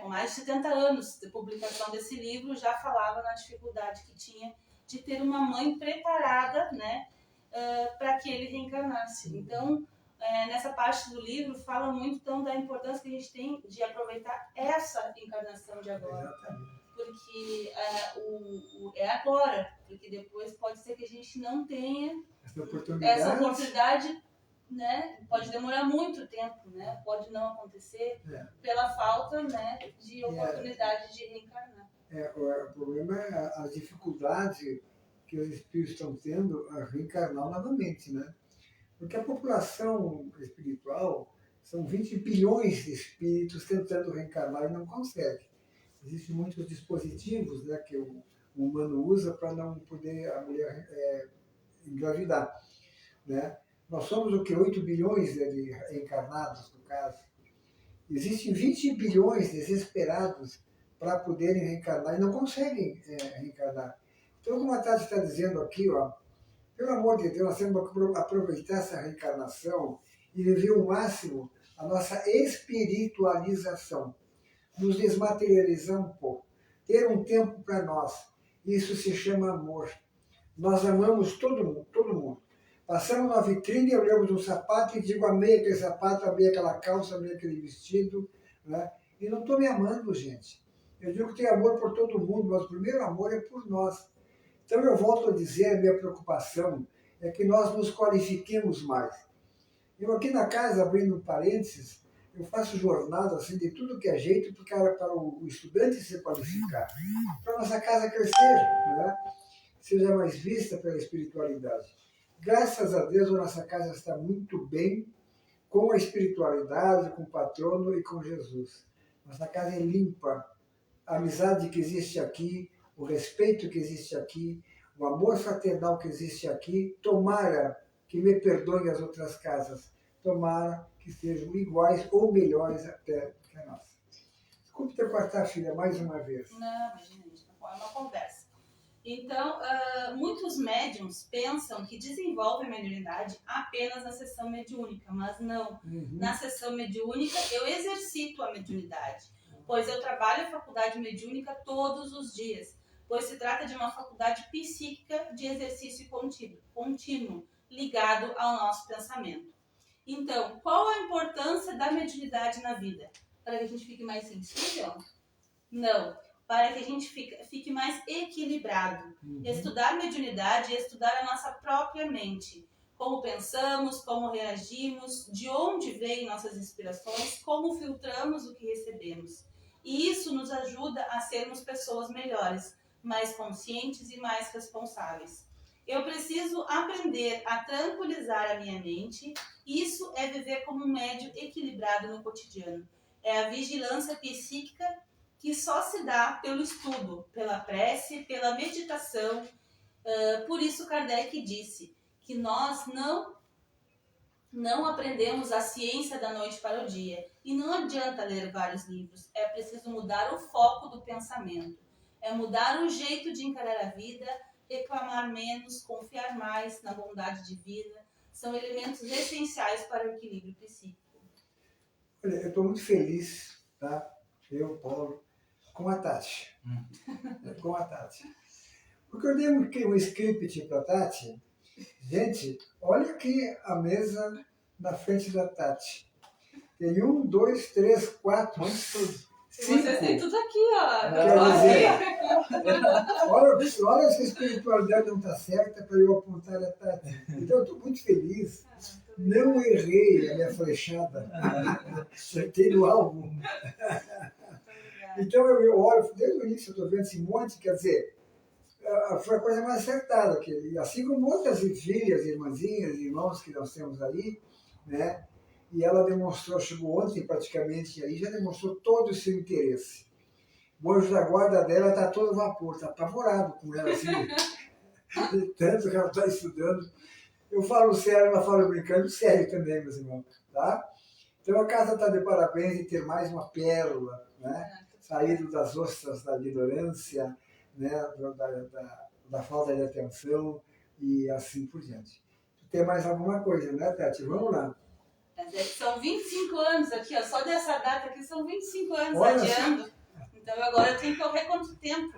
Com mais de 70 anos de publicação desse livro, já falava na dificuldade que tinha de ter uma mãe preparada, né, para que ele reencarnasse. Então, nessa parte do livro, fala muito então, da importância que a gente tem de aproveitar essa encarnação de agora. Exatamente. Porque é agora, porque depois pode ser que a gente não tenha essa oportunidade, né? Pode demorar muito tempo, né? Pode não acontecer pela falta, né, de oportunidade de reencarnar. O problema é a dificuldade que os espíritos estão tendo a reencarnar novamente, né? Porque a população espiritual são 20 bilhões de espíritos tentando reencarnar e não consegue. Existem muitos dispositivos, né, que o humano usa para não poder a mulher engravidar, né? Nós somos o que? 8 bilhões de encarnados, no caso. Existem 20 bilhões desesperados para poderem reencarnar e não conseguem reencarnar. Então, como a Tati está dizendo aqui, ó, pelo amor de Deus, nós temos que aproveitar essa reencarnação e viver o máximo a nossa espiritualização. Nos desmaterializar um pouco. Ter um tempo para nós. Isso se chama amor. Nós amamos todo mundo. Passamos na vitrine e olhamos um sapato e digo, amei aquele sapato, amei aquela calça, amei aquele vestido, né? E não estou me amando, gente. Eu digo que tenho amor por todo mundo, mas o primeiro amor é por nós. Então eu volto a dizer, a minha preocupação é que nós nos qualifiquemos mais. Eu aqui na casa, abrindo um parênteses, eu faço jornada assim, de tudo que é jeito para o estudante se qualificar, para a nossa casa crescer, né? Seja mais vista pela espiritualidade. Graças a Deus, a nossa casa está muito bem com a espiritualidade, com o patrono e com Jesus. Nossa casa é limpa. A amizade que existe aqui, o respeito que existe aqui, o amor fraternal que existe aqui, tomara que me perdoem as outras casas, tomara que sejam iguais ou melhores até que a nossa. Desculpe ter cortado, filha, mais uma vez. Não, imagina, gente, é uma conversa. Então, muitos médiums pensam que desenvolvem a mediunidade apenas na sessão mediúnica, mas não. Na sessão mediúnica, eu exercito a mediunidade, pois eu trabalho a faculdade mediúnica todos os dias, pois se trata de uma faculdade psíquica de exercício contínuo, ligado ao nosso pensamento. Então, qual a importância da mediunidade na vida? Para que a gente fique mais sensível? Não. Para que a gente fique mais equilibrado. Estudar mediunidade é estudar a nossa própria mente. Como pensamos, como reagimos, de onde vêm nossas inspirações, como filtramos o que recebemos. E isso nos ajuda a sermos pessoas melhores, mais conscientes e mais responsáveis. Eu preciso aprender a tranquilizar a minha mente. Isso é viver como um médium equilibrado no cotidiano. É a vigilância psíquica que só se dá pelo estudo, pela prece, pela meditação. Por isso Kardec disse que nós não aprendemos a ciência da noite para o dia. E não adianta ler vários livros, é preciso mudar o foco do pensamento. É mudar o jeito de encarar a vida, reclamar menos, confiar mais na bondade divina. São elementos essenciais para o equilíbrio psíquico. Olha, eu estou muito feliz, tá? Eu, Paulo, com a Tati. Com a Tati. Porque eu dei um script para a Tati. Gente, olha aqui a mesa na frente da Tati. Tem 1, 2, 3, 4, 5. Vocês têm tudo aqui, ó. Quer dizer, olha se a espiritualidade não está certa para eu apontar a Tati. Então eu estou muito feliz. Não errei a minha flechada. Acertei no alvo. Então eu olho, desde o início eu estou vendo esse monte, quer dizer, foi a coisa mais acertada. Assim como outras filhas, irmãzinhas, irmãos que nós temos aí, né? E ela demonstrou, chegou ontem praticamente, aí já demonstrou todo o seu interesse. O anjo da guarda dela está todo vapor, está apavorado com ela, assim, de tanto que ela está estudando. Eu falo sério, ela fala brincando, sério também, meus irmãos, tá? Então a casa está de parabéns de ter mais uma pérola, né? Saído das ostras da ignorância, né? Da falta de atenção e assim por diante. Tem mais alguma coisa, né, Tati? Vamos lá. Mas é que são 25 anos aqui, ó, só dessa data aqui são 25 anos Olha adiando. Então agora eu tenho que correr quanto tempo?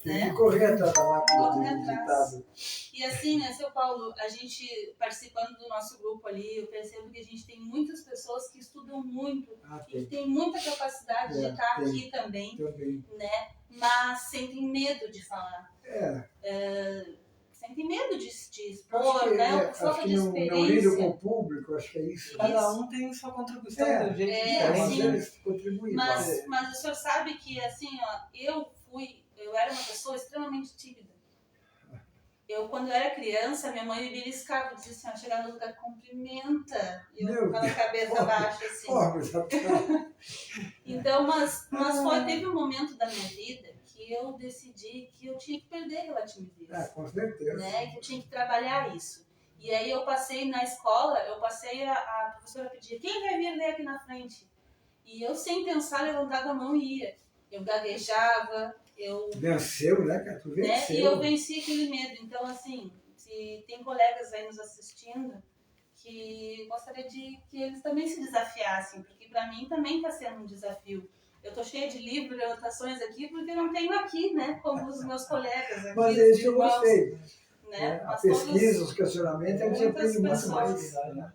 Tem Né? que correr atrás da máquina Correr de atrás. ditado. E assim, né, seu Paulo, a gente participando do nosso grupo ali, eu percebo que a gente tem muitas pessoas que estudam muito Ah, e que tem. têm muita capacidade de estar tem. aqui também, Também. né? Mas sentem medo de falar. Sentem medo de expor, Acho que, né? acho Falta que de não lido com experiência. o público, acho que é isso. Cada um tem sua contribuição de um jeito Mas sim. diferente. né? eles contribuem. Mas o senhor sabe que, assim, ó, eu era uma pessoa extremamente tímida. Quando eu era criança, minha mãe me beliscava, dizia assim, ó, chegar no lugar, cumprimenta. E eu Meu ficava com a cabeça baixa, assim. Então, mas teve um momento da minha vida que eu decidi que eu tinha que perder a timidez. Com certeza. Né? Que eu tinha que trabalhar isso. E aí eu passei na escola, a professora pedia, quem vai vir ler aqui na frente? E eu, sem pensar, levantava a mão e ia. Eu gaguejava, Venceu, né, cara? Tu venceu. Né? E eu venci aquele medo. Então, assim, se tem colegas aí nos assistindo, que gostaria de que eles também se desafiassem, porque para mim também está sendo um desafio. Eu estou cheia de livros, de anotações aqui, porque eu não tenho aqui, né, como os meus colegas aqui. Mas é isso que eu gostei. Né? A pesquisa, os questionamentos, a gente aprende muito pessoas, mais. Né?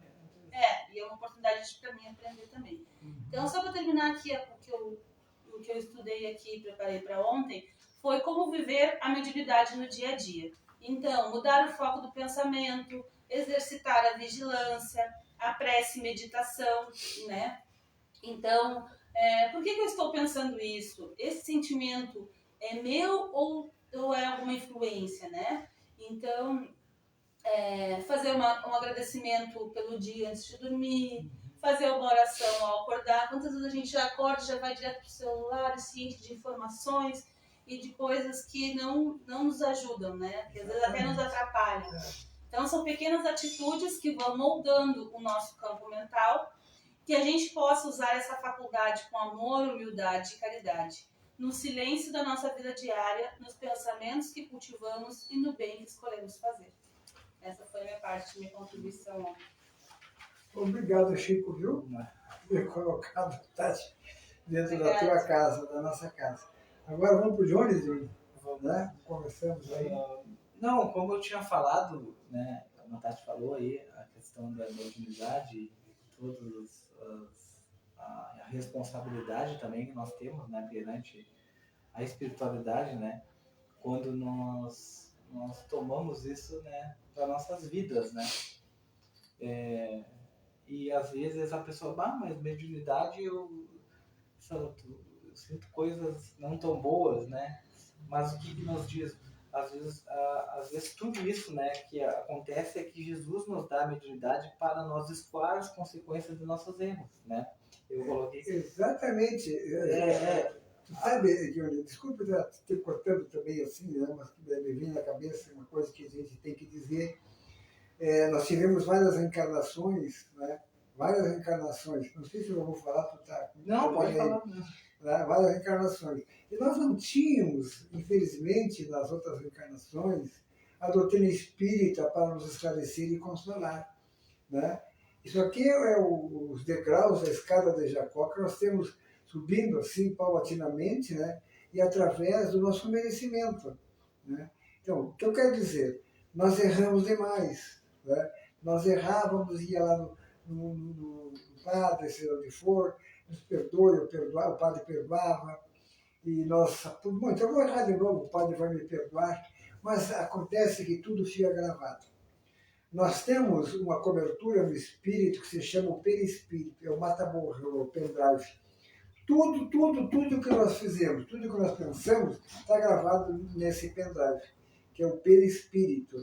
E é uma oportunidade para mim aprender também. Então, só para terminar aqui o que eu estudei aqui e preparei para ontem, foi como viver a mediunidade no dia a dia. Então, mudar o foco do pensamento, exercitar a vigilância, a prece e meditação, né? Então, por que eu estou pensando isso? Esse sentimento é meu ou é alguma influência, né? Então, fazer um agradecimento pelo dia antes de dormir, fazer uma oração ao acordar. Quantas vezes a gente já acorda e já vai direto para o celular, ciente de informações e de coisas que não nos ajudam, né? Que às vezes até nos atrapalham. Então, são pequenas atitudes que vão moldando o nosso campo mental, que a gente possa usar essa faculdade com amor, humildade e caridade, no silêncio da nossa vida diária, nos pensamentos que cultivamos e no bem que escolhemos fazer. Essa foi a minha parte, minha contribuição. Obrigado, Chico, viu? Por ter colocado Tati dentro da tua casa, da nossa casa. Agora vamos para o Jones, né? Conversamos aí. Não, como eu tinha falado, né, como a Tati falou aí, a questão da mediunidade, todas a responsabilidade também que nós temos, né, perante a espiritualidade, né, quando nós tomamos isso, né, para nossas vidas, né. E às vezes a pessoa, mas mediunidade eu sinto coisas não tão boas, né? Mas o que nos diz? Às vezes tudo isso, né, que acontece é que Jesus nos dá a mediunidade para nós escoar as consequências dos nossos erros, né? Eu coloquei... Exatamente. Tu sabe, Johnny, desculpa te cortando também assim, né, mas me vem na cabeça uma coisa que a gente tem que dizer. Nós tivemos várias encarnações, né? Várias encarnações. Não sei se eu vou falar, tu tá... Não, pode falar. Né? Várias encarnações. E nós não tínhamos, infelizmente, nas outras encarnações, a doutrina espírita para nos esclarecer e consolar. Né? Isso aqui é os degraus da escada de Jacó que nós temos subindo assim paulatinamente, né? E através do nosso merecimento. Né? Então, o que eu quero dizer? Nós erramos demais. Né? Nós errávamos, ia lá no padre, seja onde for, nos perdoe, eu perdoava, o padre perdoava, e nós, bom, então eu vou errar de novo, o padre vai me perdoar, mas acontece que tudo fica gravado. Nós temos uma cobertura no espírito que se chama o perispírito, é o mata-borrão, o pendrive. Tudo que nós fizemos, tudo que nós pensamos, está gravado nesse pendrive, que é o perispírito,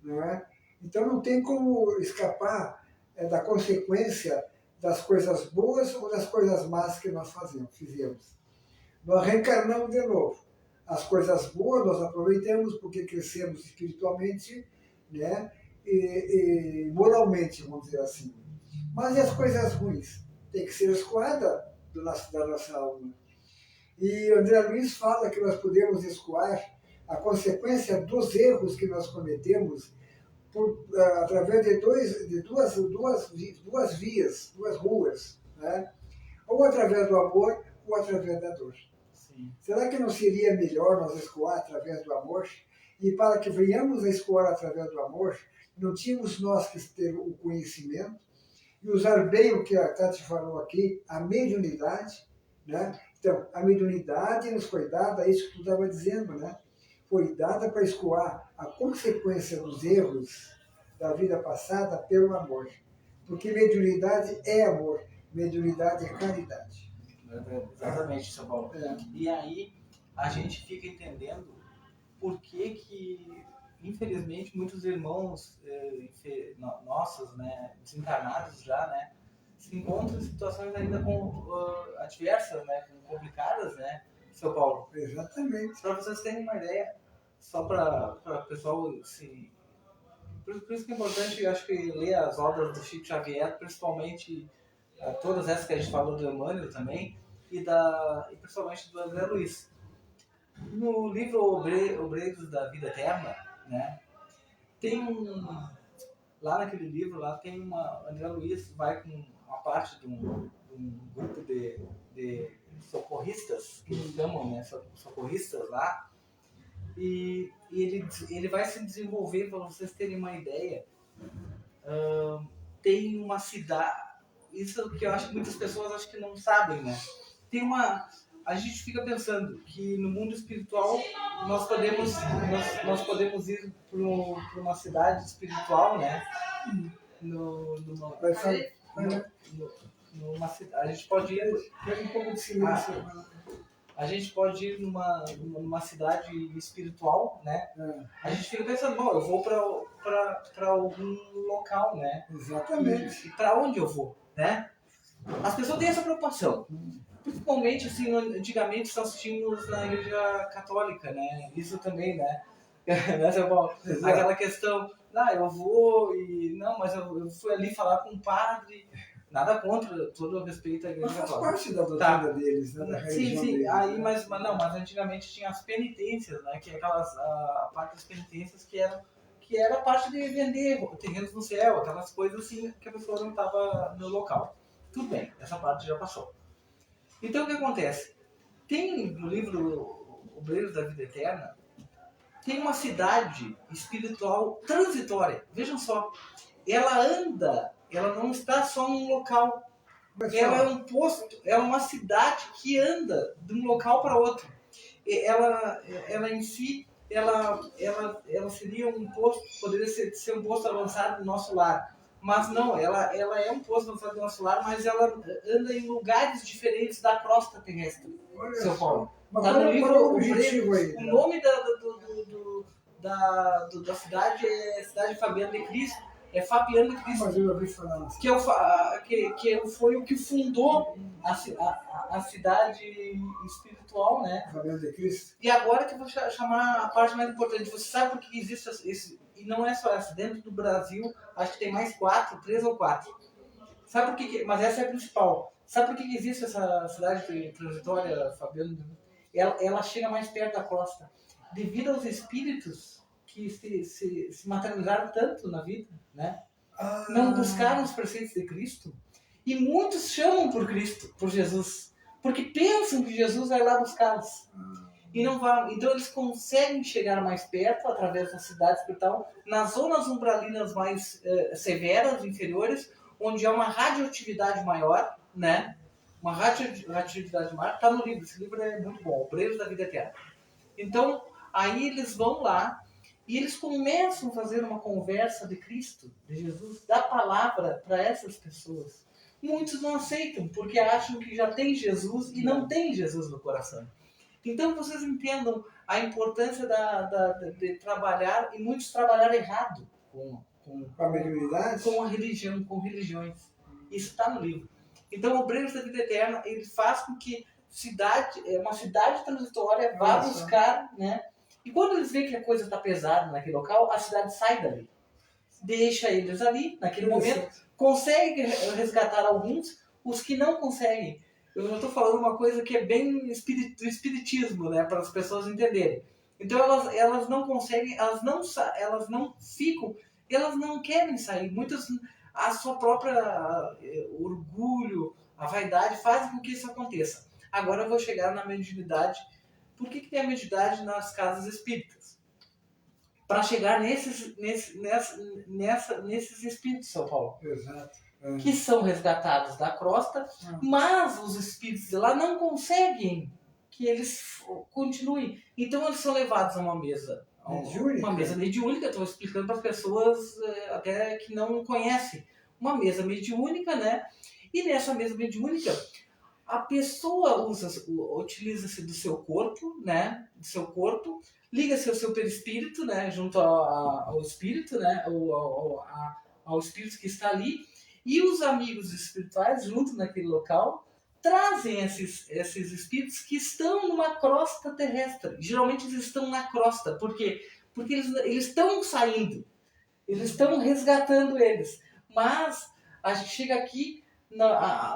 não é? Então não tem como escapar da consequência das coisas boas ou das coisas más que nós fizemos. nós reencarnamos de novo. As coisas boas nós aproveitamos porque crescemos espiritualmente, né? E moralmente, vamos dizer assim. Mas e as coisas ruins? Tem que ser escoada da nossa alma. E André Luiz fala que nós podemos escoar a consequência dos erros que nós cometemos através de duas vias, duas ruas, né? Ou através do amor ou através da dor. Sim. Será que não seria melhor nós escoar através do amor? E para que venhamos a escoar através do amor, não tínhamos nós que ter o conhecimento e usar bem o que a Tati falou aqui, a mediunidade, né? Então, a mediunidade nos foi dada, é isso que tu estava dizendo, né? Foi dada para escoar a consequência dos erros da vida passada pelo amor. Porque mediunidade é amor, mediunidade é caridade. Exatamente, seu Paulo. É. E aí a gente fica entendendo por que infelizmente, muitos irmãos nossos, né, desencarnados já, né, se encontram em situações ainda adversas, né, complicadas, né, seu Paulo? Exatamente. Para vocês terem uma ideia, só para o pessoal se... Por isso que é importante, eu acho que ler as obras do Chico Xavier, principalmente todas essas que a gente falou do Emmanuel também, e principalmente do André Luiz. No livro Obreiros da Vida Eterna, né, tem lá naquele livro, lá tem André Luiz vai com uma parte de um grupo de socorristas, que eles chamam, né, socorristas lá, e ele vai se desenvolver, para vocês terem uma ideia. Tem uma cidade, isso que eu acho que muitas pessoas acho que não sabem, né? A gente fica pensando que no mundo espiritual nós podemos ir para uma cidade espiritual, né? Numa cidade, a gente pode ir um pouco de silêncio. A gente pode ir numa cidade espiritual, né? A gente fica pensando, bom, eu vou para algum local, né? Exatamente. E para onde eu vou, né? As pessoas têm essa preocupação. Principalmente, assim, antigamente só assistimos na igreja católica, né? Isso também, né? Né, seu Paulo? Aquela questão, eu vou e... Não, mas eu fui ali falar com um padre, nada contra, todo o respeito à igreja católica. Faz parte da doutrina deles, né? Da religião sim, deles, aí, né? mas antigamente tinha as penitências, né? Que é a parte das penitências que era a parte de vender terrenos no céu, aquelas coisas assim que a pessoa não estava no local. Tudo bem, essa parte já passou. Então o que acontece? Tem no livro Obreiros da Vida Eterna, tem uma cidade espiritual transitória. Vejam só, ela não está só num local. Ela é um posto, é uma cidade que anda de um local para outro. Ela em si, ela seria um posto, poderia ser um posto avançado do nosso lar. Mas não, ela é um posto avançado do nosso lar, mas ela anda em lugares diferentes da crosta terrestre. Seu Paulo. Está no livro o nome da cidade é Cidade Fabiano de Cristo. É Fabiano de Cristo. Mas eu ouvi falar. Que foi o que fundou a cidade espiritual, né? Fabiano de Cristo. E agora que eu vou chamar a parte mais importante. Você sabe por que existe esse... E não é só essa. Dentro do Brasil, acho que tem mais 3 ou 4. Sabe por que... Mas essa é a principal. Sabe por que existe essa cidade transitória, Fabiano? Ela chega mais perto da costa. Devido aos espíritos que se materializaram tanto na vida, né? Não buscaram os preceitos de Cristo. E muitos chamam por Cristo, por Jesus. Porque pensam que Jesus vai lá buscá-los. E não vão. Então eles conseguem chegar mais perto, através da cidade espiritual, nas zonas umbralinas mais severas, inferiores, onde há uma radioatividade maior, né? Uma radioatividade maior. Está no livro, esse livro é muito bom, Obreiros da Vida Eterna. Então, aí eles vão lá e eles começam a fazer uma conversa de Cristo, de Jesus, da palavra para essas pessoas. Muitos não aceitam, porque acham que já tem Jesus e não tem Jesus no coração. Então, vocês entendam a importância de trabalhar, e muitos trabalhar errado com a mediunidade, com a religião, com religiões. Isso está no livro. Então, o Obreiros da Vida Eterna, ele faz com que uma cidade transitória, vá buscar, né? E quando eles veem que a coisa está pesada naquele local, a cidade sai dali. Deixa eles ali, naquele momento, consegue resgatar alguns, os que não conseguem. Eu estou falando uma coisa que é bem do espiritismo, né, para as pessoas entenderem. Então elas não conseguem, elas não ficam, elas não querem sair. Muitas, a sua própria orgulho, a vaidade fazem com que isso aconteça. Agora eu vou chegar na mediunidade. Por que tem a mediunidade nas casas espíritas? Para chegar nesses espíritos, São Paulo. Exato. Que são resgatados da crosta, mas os espíritos de lá não conseguem que eles continuem. Então eles são levados a uma mesa mediúnica. Estou explicando para as pessoas até que não conhecem. Uma mesa mediúnica, né? E nessa mesa mediúnica, a pessoa utiliza-se do seu corpo, né? Do seu corpo, liga-se ao seu perispírito, né? Junto ao espírito, né? Ao espírito que está ali. E os amigos espirituais, junto naquele local, trazem esses espíritos que estão numa crosta terrestre. Geralmente eles estão na crosta. Por quê? Porque eles estão saindo. Eles estão resgatando eles. Mas a gente chega aqui...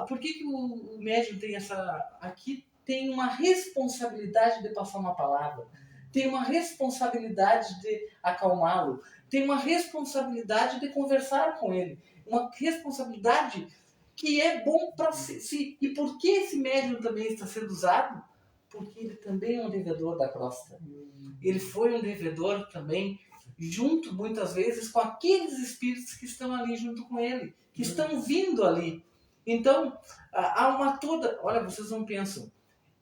por que o médium tem essa... Aqui tem uma responsabilidade de passar uma palavra. Tem uma responsabilidade de acalmá-lo. Tem uma responsabilidade de conversar com ele. Uma responsabilidade que é bom para si. E por que esse médium também está sendo usado? Porque ele também é um devedor da crosta. Ele foi um devedor também, junto muitas vezes com aqueles espíritos que estão ali junto com ele, que estão vindo ali. Então, há uma toda... Olha, vocês não pensam.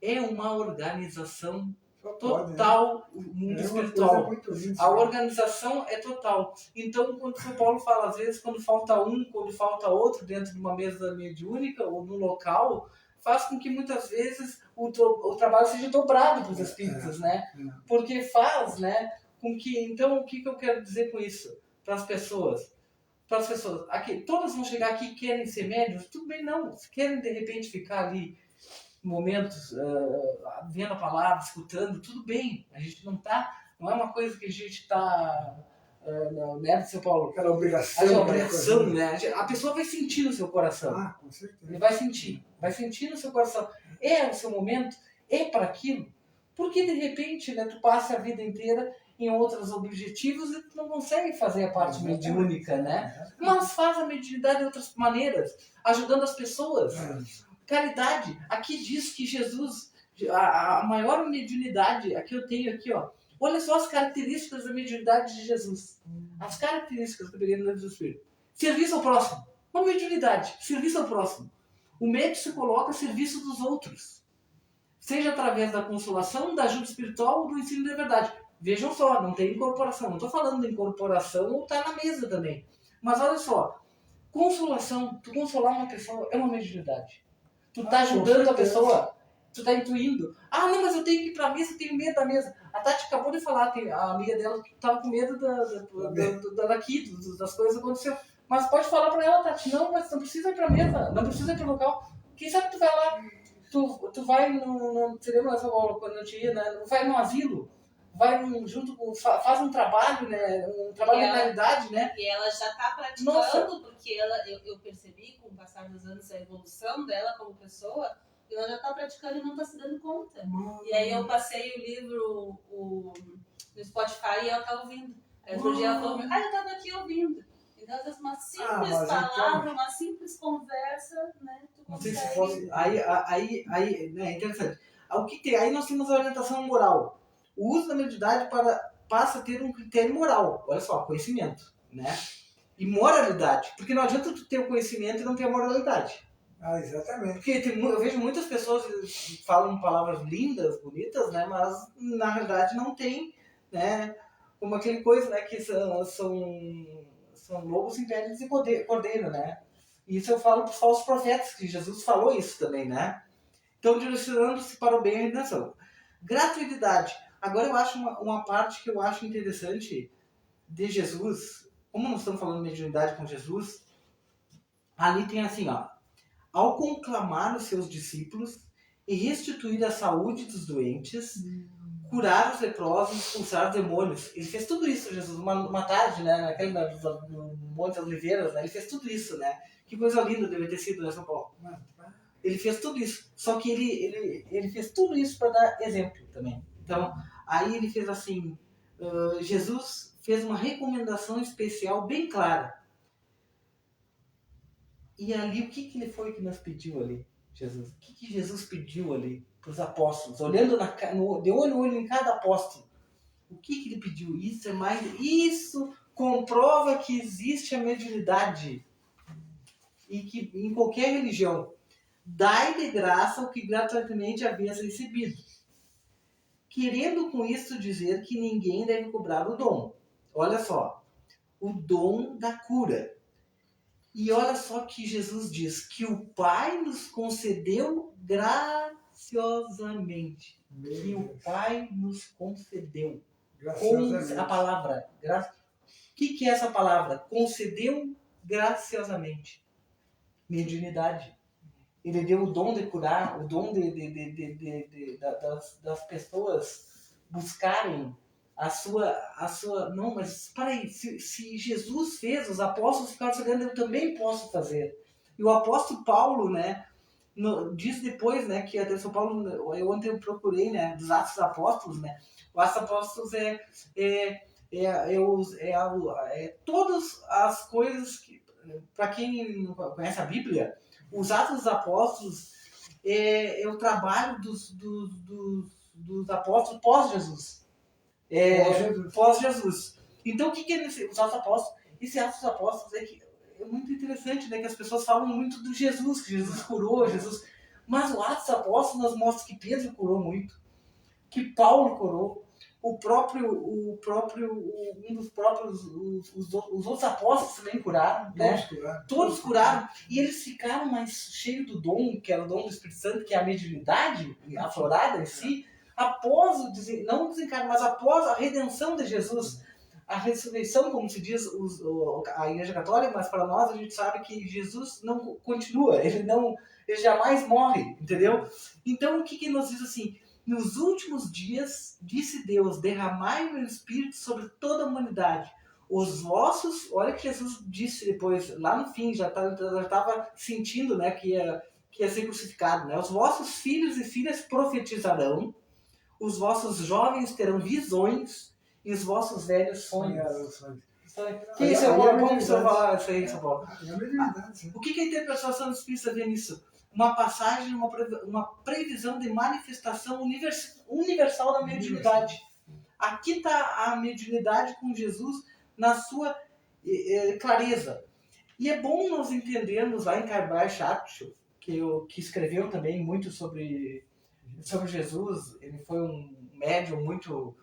É uma organização total, o mundo espiritual. A organização é total. Então, quando São Paulo fala, às vezes, quando falta um, quando falta outro dentro de uma mesa mediúnica ou num local, faz com que muitas vezes o trabalho seja dobrado para os espíritos, né? Porque faz, né, com que... Então, o que eu quero dizer com isso para as pessoas? Para as pessoas, aqui, todas vão chegar aqui e querem ser médios? Tudo bem, não. Se querem, de repente, ficar ali momentos vendo a palavra, escutando, tudo bem. A gente não é uma coisa que a gente está, né, São Paulo? Aquela obrigação. Né? A pessoa vai sentir no seu coração. Com certeza. Ele vai sentir no seu coração. É o seu momento, é para aquilo. Porque de repente, né, tu passa a vida inteira em outros objetivos e tu não consegue fazer a parte mediúnica, né? Mas faz a mediunidade de outras maneiras, ajudando as pessoas. Caridade, aqui diz que Jesus, a maior mediunidade, aqui eu tenho aqui, ó. Olha só as características da mediunidade de Jesus. As características que eu peguei no livro do Espírito. Serviço ao próximo. Uma mediunidade, serviço ao próximo. O médium se coloca a serviço dos outros. Seja através da consolação, da ajuda espiritual ou do ensino da verdade. Vejam só, não tem incorporação. Não estou falando de incorporação ou tá na mesa também. Mas olha só, consolação, tu consolar uma pessoa é uma mediunidade. Tu tá ajudando a pessoa, tu tá intuindo. Não, mas eu tenho que ir pra mesa, eu tenho medo da mesa. A Tati acabou de falar, a amiga dela que tava com medo daqui, das coisas que aconteceram. Mas pode falar pra ela, Tati, não, mas não precisa ir pra mesa, não precisa ir pro local. Quem sabe tu vai lá, tu vai no você lembra essa aula quando eu tinha, né? Vai no asilo, vai junto com, faz um trabalho, né? Um trabalho de caridade, né? E ela já tá praticando, porque eu percebi com o passar dos anos a evolução dela como pessoa, e ela já tá praticando e não tá se dando conta. E aí eu passei o livro no Spotify e ela tá ouvindo. Aí outro dia ela falou, eu tava aqui ouvindo. Então, às vezes, uma simples palavra, uma simples conversa, né? Tu consegue... Não sei se fosse... Aí, né, interessante. Aí nós temos a orientação moral. O uso da mediunidade passa a ter um critério moral. Olha só, conhecimento, né? E moralidade. Porque não adianta tu ter o conhecimento e não ter a moralidade. Exatamente. Porque eu vejo muitas pessoas que falam palavras lindas, bonitas, né? Mas, na realidade, não tem, né? Como aquele coisa, né? Que são lobos em pele de cordeiro, né? Isso eu falo para os falsos profetas, que Jesus falou isso também, né? Então, direcionando-se para o bem e a redenção. Gratuidade. Agora eu acho uma parte que eu acho interessante de Jesus, como nós estamos falando de mediunidade com Jesus, ali tem assim, ó, ao conclamar os seus discípulos, e restituir a saúde dos doentes, curar os leprosos, expulsar os demônios. Ele fez tudo isso, Jesus, uma tarde, né, naquele no Monte das Oliveiras, né, ele fez tudo isso, né? Que coisa linda deve ter sido, né, São Paulo? Ele fez tudo isso, só que ele fez tudo isso para dar exemplo também. Então, aí ele fez assim, Jesus fez uma recomendação especial bem clara. E ali, o que ele foi que nos pediu ali, Jesus? O que Jesus pediu ali para os apóstolos? Olhando de olho a olho em cada apóstolo. O que ele pediu? Isso comprova que existe a mediunidade. E que em qualquer religião, dai de graça o que gratuitamente havias recebido. Querendo com isso dizer que ninguém deve cobrar o dom. Olha só, o dom da cura. E olha só que Jesus diz que o Pai nos concedeu graciosamente. Que o Pai nos concedeu. Com a palavra. O que é essa palavra? Concedeu graciosamente. Mediunidade. Ele deu o dom de curar, o dom das pessoas buscarem a sua... Não, mas para aí, se Jesus fez, os apóstolos ficaram sabendo, eu também posso fazer. E o apóstolo Paulo, né, diz depois, né, que até São Paulo, ontem eu procurei, né, dos Atos dos Apóstolos, né, os Atos dos Apóstolos todas as coisas que, para quem não conhece a Bíblia, os Atos dos Apóstolos é o trabalho dos apóstolos pós-Jesus. Pós-Jesus. Então, o que é os Atos dos Apóstolos? Esse Atos dos Apóstolos é muito interessante, né? Que as pessoas falam muito do Jesus, que Jesus curou, Jesus... Mas o Atos dos Apóstolos nos mostra que Pedro curou muito, que Paulo curou, os outros apóstolos também curaram, né? Todos curaram, e eles ficaram mais cheios do dom, que era o dom do Espírito Santo, que é a mediunidade aflorada em si, após não o desencarno, mas após a redenção de Jesus, a ressurreição, como se diz a Igreja Católica, mas para nós a gente sabe que Jesus não continua, ele jamais morre, entendeu? Então o que nos diz assim? Nos últimos dias, disse Deus, derramai o meu Espírito sobre toda a humanidade. Os vossos, olha que Jesus disse depois, lá no fim, já estava sentindo, né, que ia ser crucificado, né? Os vossos filhos e filhas profetizarão, os vossos jovens terão visões e os vossos velhos sonhos. Que isso é bom que o senhor falar isso aí, São Paulo. O que a interpretação do Espírito vê nisso? Uma passagem, uma previsão de manifestação universal da mediunidade. Aqui está a mediunidade com Jesus na sua clareza. E é bom nós entendermos lá em Carvalho Chacho, que escreveu também muito sobre Jesus. Ele foi um médium muito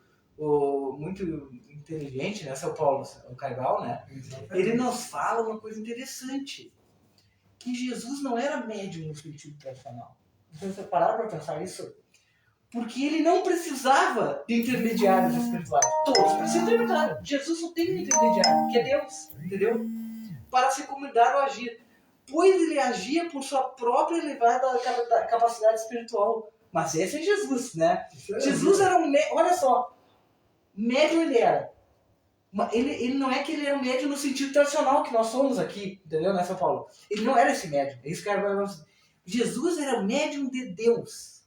inteligente, né, São Paulo, o Carvalho, né? Ele nos fala uma coisa interessante. Que Jesus não era médium no sentido tradicional. Vocês pararam para pensar isso? Porque ele não precisava de intermediários espirituais. Todos precisam de intermediário. Jesus não tem um intermediário, que é Deus, entendeu? Para se comunicar ou agir. Pois ele agia por sua própria elevada capacidade espiritual. Mas esse é Jesus, né? Jesus era olha só, médium ele era. Ele não é que ele era um médium no sentido tradicional que nós somos aqui, entendeu, né, São Paulo? Ele não era esse médium. Jesus era médium de Deus.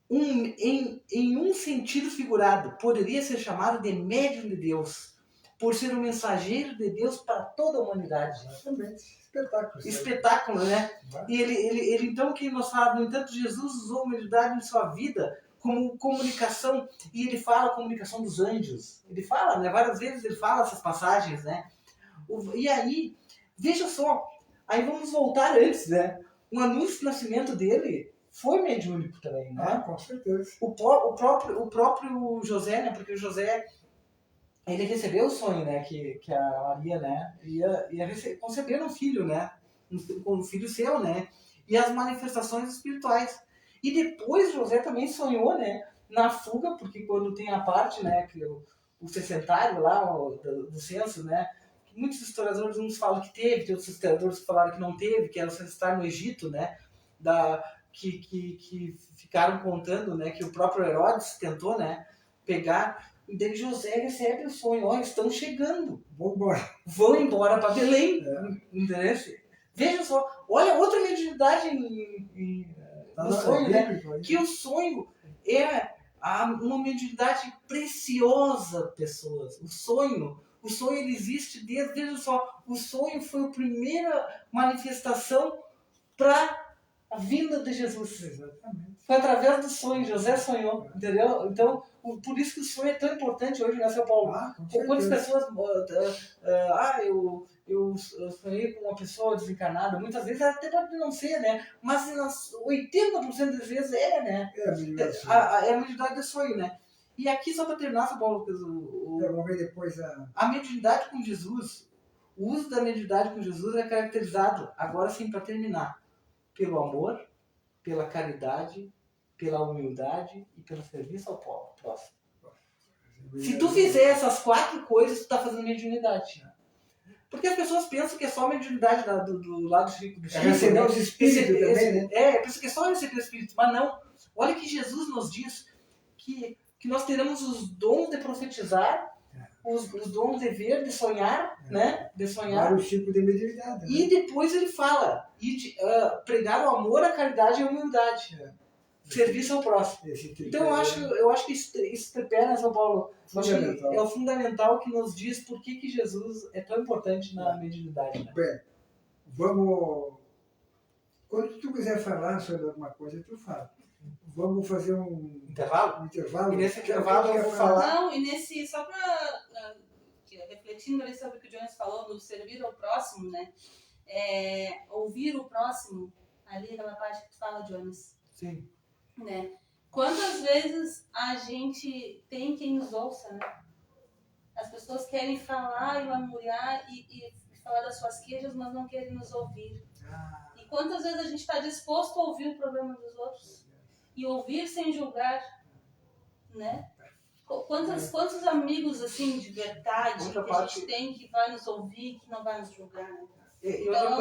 Em um sentido figurado, poderia ser chamado de médium de Deus, por ser um mensageiro de Deus para toda a humanidade. Exatamente. Espetáculo, né? E ele então, que nos fala, no entanto, Jesus usou a mediunidade em sua vida como comunicação, e ele fala a comunicação dos anjos. Ele fala, né? Várias vezes ele fala essas passagens, né? E aí, veja só, aí vamos voltar antes, né? O anúncio do nascimento dele foi mediúnico também, né? Com certeza. O próprio José, né? Porque o José, ele recebeu o sonho, né? Que a Maria, né? Ia conceber um filho, né? Um filho seu, né? E as manifestações espirituais. E depois José também sonhou, né, na fuga, porque quando tem a parte, né, que o sexentário lá, do censo, né, muitos historiadores, uns falam que teve, tem outros historiadores que falaram que não teve, que era o sexentário no Egito, né, que ficaram contando, né, que o próprio Herodes tentou, né, pegar, e daí José recebe o sonho, ó, estão chegando, vão embora para Belém, entendeu? Veja só, olha outra mediunidade no sonho, né, que o sonho é uma mediunidade preciosa, pessoas, o sonho ele existe veja só, o sonho foi a primeira manifestação para a vinda de Jesus. Exatamente. Foi através do sonho, José sonhou, entendeu? Então, por isso que o sonho é tão importante hoje, né, São Paulo? Quantas pessoas, eu sonhei com uma pessoa desencarnada, muitas vezes até pode não ser, né? Mas 80% das vezes né? É a mediunidade do sonho, né? E aqui, só para terminar, São Paulo, vamos ver depois a mediunidade com Jesus, o uso da mediunidade com Jesus é caracterizado, agora sim, para terminar, pelo amor, pela caridade, pela humildade e pelo serviço ao próximo. Se tu fizer essas 4 coisas, tu está fazendo mediunidade. Porque as pessoas pensam que é só a mediunidade do lado do Chico. Receber os espíritos também, né? Pensa que é só receber os espíritos, mas não. Olha que Jesus nos diz que nós teremos os dons de profetizar, os dons de ver, de sonhar, né? De sonhar. Vários tipos de mediunidade. Né? E depois ele fala, pregar o amor, a caridade e a humildade. Serviço ao próximo. Então eu acho que esse tripé, né, São Paulo, é o fundamental que nos diz por que Jesus é tão importante na mediunidade. Né? Bem, vamos... Quando tu quiser falar sobre alguma coisa, tu fala. Vamos fazer um intervalo? E nesse intervalo eu vou falar... Não, e nesse, só para... refletindo ali sobre o que o Jones falou, no servir ao próximo, né? Ouvir o próximo, ali aquela parte que tu fala, Jones. Sim. Né? Quantas vezes a gente tem quem nos ouça, né? As pessoas querem falar e lamuriar e falar das suas queixas, mas não querem nos ouvir. E quantas vezes a gente está disposto a ouvir o problema dos outros e ouvir sem julgar, né? Quantos amigos assim de verdade que a gente tem que vai nos ouvir, que não vai nos julgar, né? Então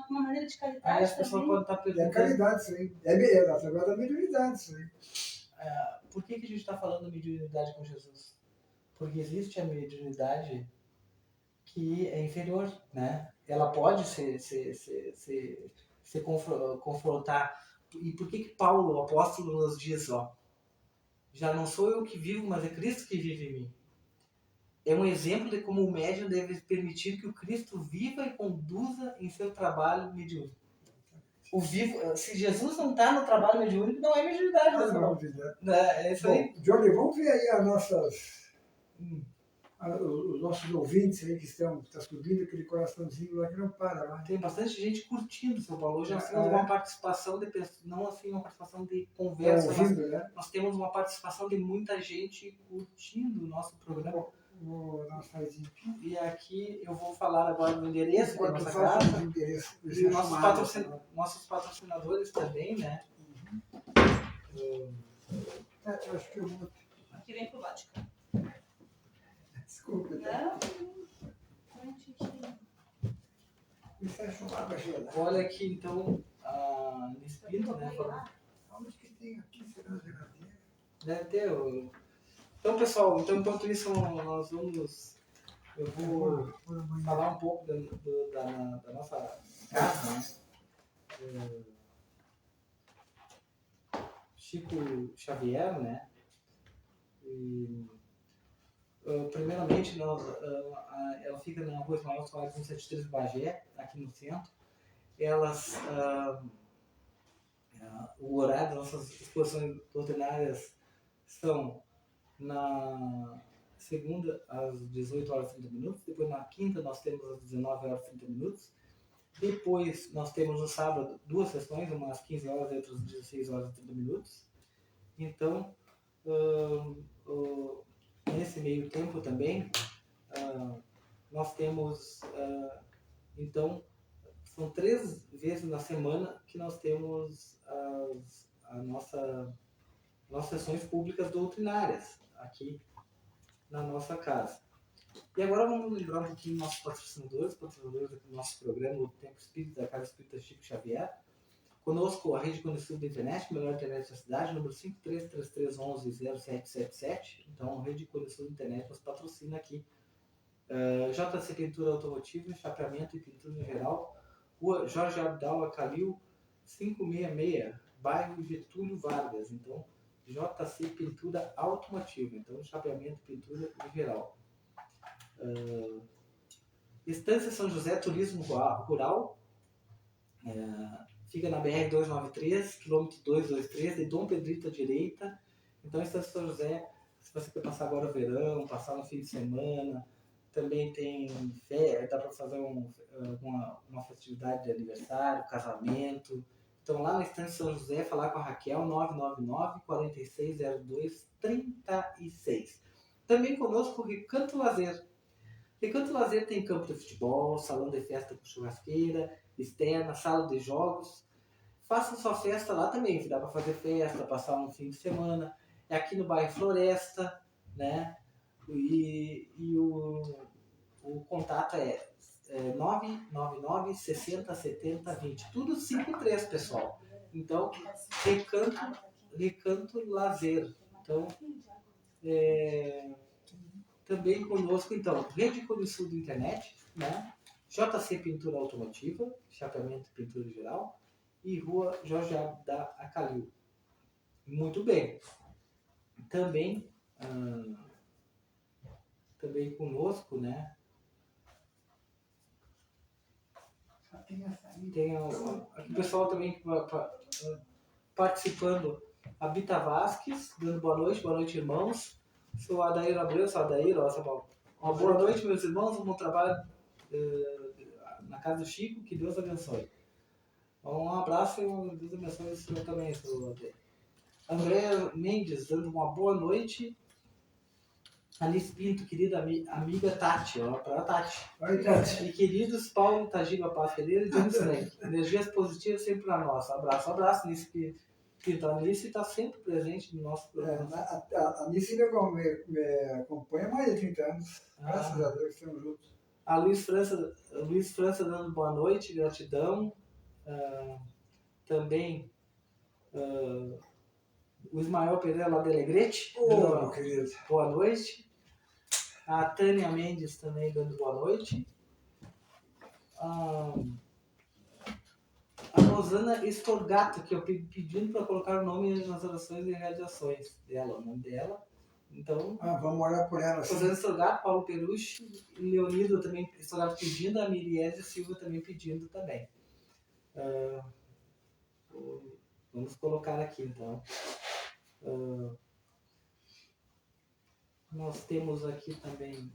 uma maneira de caridade. Aí as pessoas podem estar perguntando. É caridade, isso aí. É através da mediunidade, isso aí. Por que a gente está falando de mediunidade com Jesus? Porque existe a mediunidade que é inferior, né? Ela pode se confrontar. E por que Paulo, o apóstolo, nos diz, ó, já não sou eu que vivo, mas é Cristo que vive em mim. É um exemplo de como o médium deve permitir que o Cristo viva e conduza em seu trabalho mediúnico. Se Jesus não está no trabalho mediúnico, não é mediunidade. É isso aí. Johnny, vamos ver aí os nossos ouvintes aí que estão subindo aquele coraçãozinho lá que não para lá. Tem bastante gente curtindo, São Paulo. Hoje nós temos uma participação de pessoas, não assim uma participação de conversa, ouvindo, né? Nós temos uma participação de muita gente curtindo o nosso programa. E aqui eu vou falar agora do endereço da nossa casa e nossos patrocinadores também, né? Eu acho que eu vou... Aqui vem pro lado. Desculpa. Olha aqui então nesse pinto, né? Onde que tem aqui? Será a geladeira? Deve ter. Então, pessoal, enquanto isso eu vou falar um pouco da nossa casa, né? Chico Xavier, né? Primeiramente, ela fica na Rua Ismael Soares 173 Bagé, aqui no centro. O horário das nossas exposições doutrinárias são na segunda às 18 horas e 30 minutos, depois na quinta nós temos às 19 horas e 30 minutos, depois nós temos no sábado 2 sessões, uma às 15 horas e outra às 16 horas e 30 minutos. Então, nesse meio tempo também, nós temos, então, são 3 vezes na semana que nós temos as nossas sessões públicas doutrinárias aqui na nossa casa. E agora vamos lembrar um pouquinho dos nossos patrocinadores aqui do nosso programa, o Tempo Espírita, da Casa Espírita Chico Xavier. Conosco a Rede Conexão da Internet, melhor internet da cidade, número 5333110777. Então, a Rede Conexão da Internet nos patrocina aqui. JC Pintura Automotiva, chapeamento e pintura em geral. Rua Jorge Abdal Acalil, 566, bairro Getúlio Vargas. Então, JC Pintura Automotiva. Então, chapeamento e pintura em geral. Estância São José Turismo Rural. Fica na BR-293, quilômetro 223, de Dom Pedrito à direita. Então, Estância São José, se você quer passar agora o verão, passar no fim de semana, também tem dá para fazer uma festividade de aniversário, casamento. Então, lá na Estância São José, falar com a Raquel, 999-4602-36. Também conosco o Recanto Lazer. Recanto Lazer tem campo de futebol, salão de festa com churrasqueira, externa, sala de jogos. Faça sua festa lá também, dá para fazer festa, passar um fim de semana. É aqui no bairro Floresta, né? E o contato é 999 60 70 20. Tudo 53, pessoal. Então, Recanto Lazer. Então, também conosco, então, Rede Conexão da Internet, né? JC Pintura Automotiva, chapeamento e pintura geral, e Rua Jorge da Acalil. Muito bem. Também conosco, né? Tem aqui o pessoal também participando. A Bita Vasques, dando boa noite, irmãos. Sou Adair Abreu, uma boa noite, meus irmãos, um bom trabalho na casa do Chico, que Deus abençoe. Um abraço e Deus abençoe o senhor também, senhor Adair. André Mendes, dando uma boa noite. Alice Pinto, querida amiga Tati, ó, para Tati. Oi, Tati. E queridos Paulo Tagiba Paz Pereira e James Snake. Energias positivas sempre para nós. Abraço, Alice Pinto. A Alice está sempre presente no nosso programa. A Alice me acompanha há mais de 30 anos. Graças a Deus, estamos juntos. A Luiz França dando boa noite, gratidão. Também o Ismael Pereira lá de Alegrete. Meu querido. Boa noite. A Tânia Mendes também dando boa noite. A Rosana Estorgato, que eu pedindo para colocar o nome nas orações e radiações dela, o nome dela. Então, vamos orar por ela. Rosana Estorgato, Paulo Perucci, Leonido também Estorgato pedindo, a Miriese Silva também pedindo também. Vamos colocar aqui então. Nós temos aqui também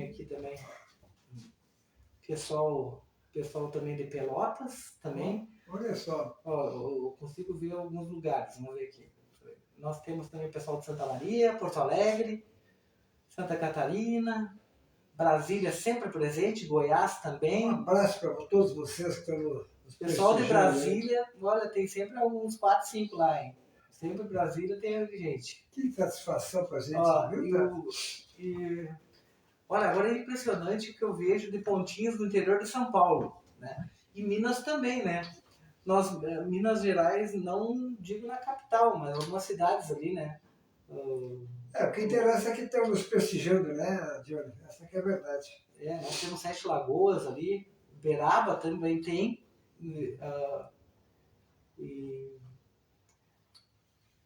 aqui também pessoal também de Pelotas também. Olha só. Eu consigo ver alguns lugares, vamos ver aqui. Nós temos também o pessoal de Santa Maria, Porto Alegre, Santa Catarina, Brasília sempre presente, Goiás também. Um abraço para todos vocês que estão O pessoal de Brasília, olha, tem sempre alguns 4, 5 lá, hein? Sempre Brasília tem gente. Que satisfação pra gente, viu? Olha, agora é impressionante o que eu vejo de pontinhos do interior de São Paulo, né? E Minas também, né? Minas Gerais, não digo na capital, mas algumas cidades ali, né? O que interessa é que estão nos prestigiando, né, Johnny? Essa que é a verdade. Nós temos 7 Lagoas ali, Beraba também tem.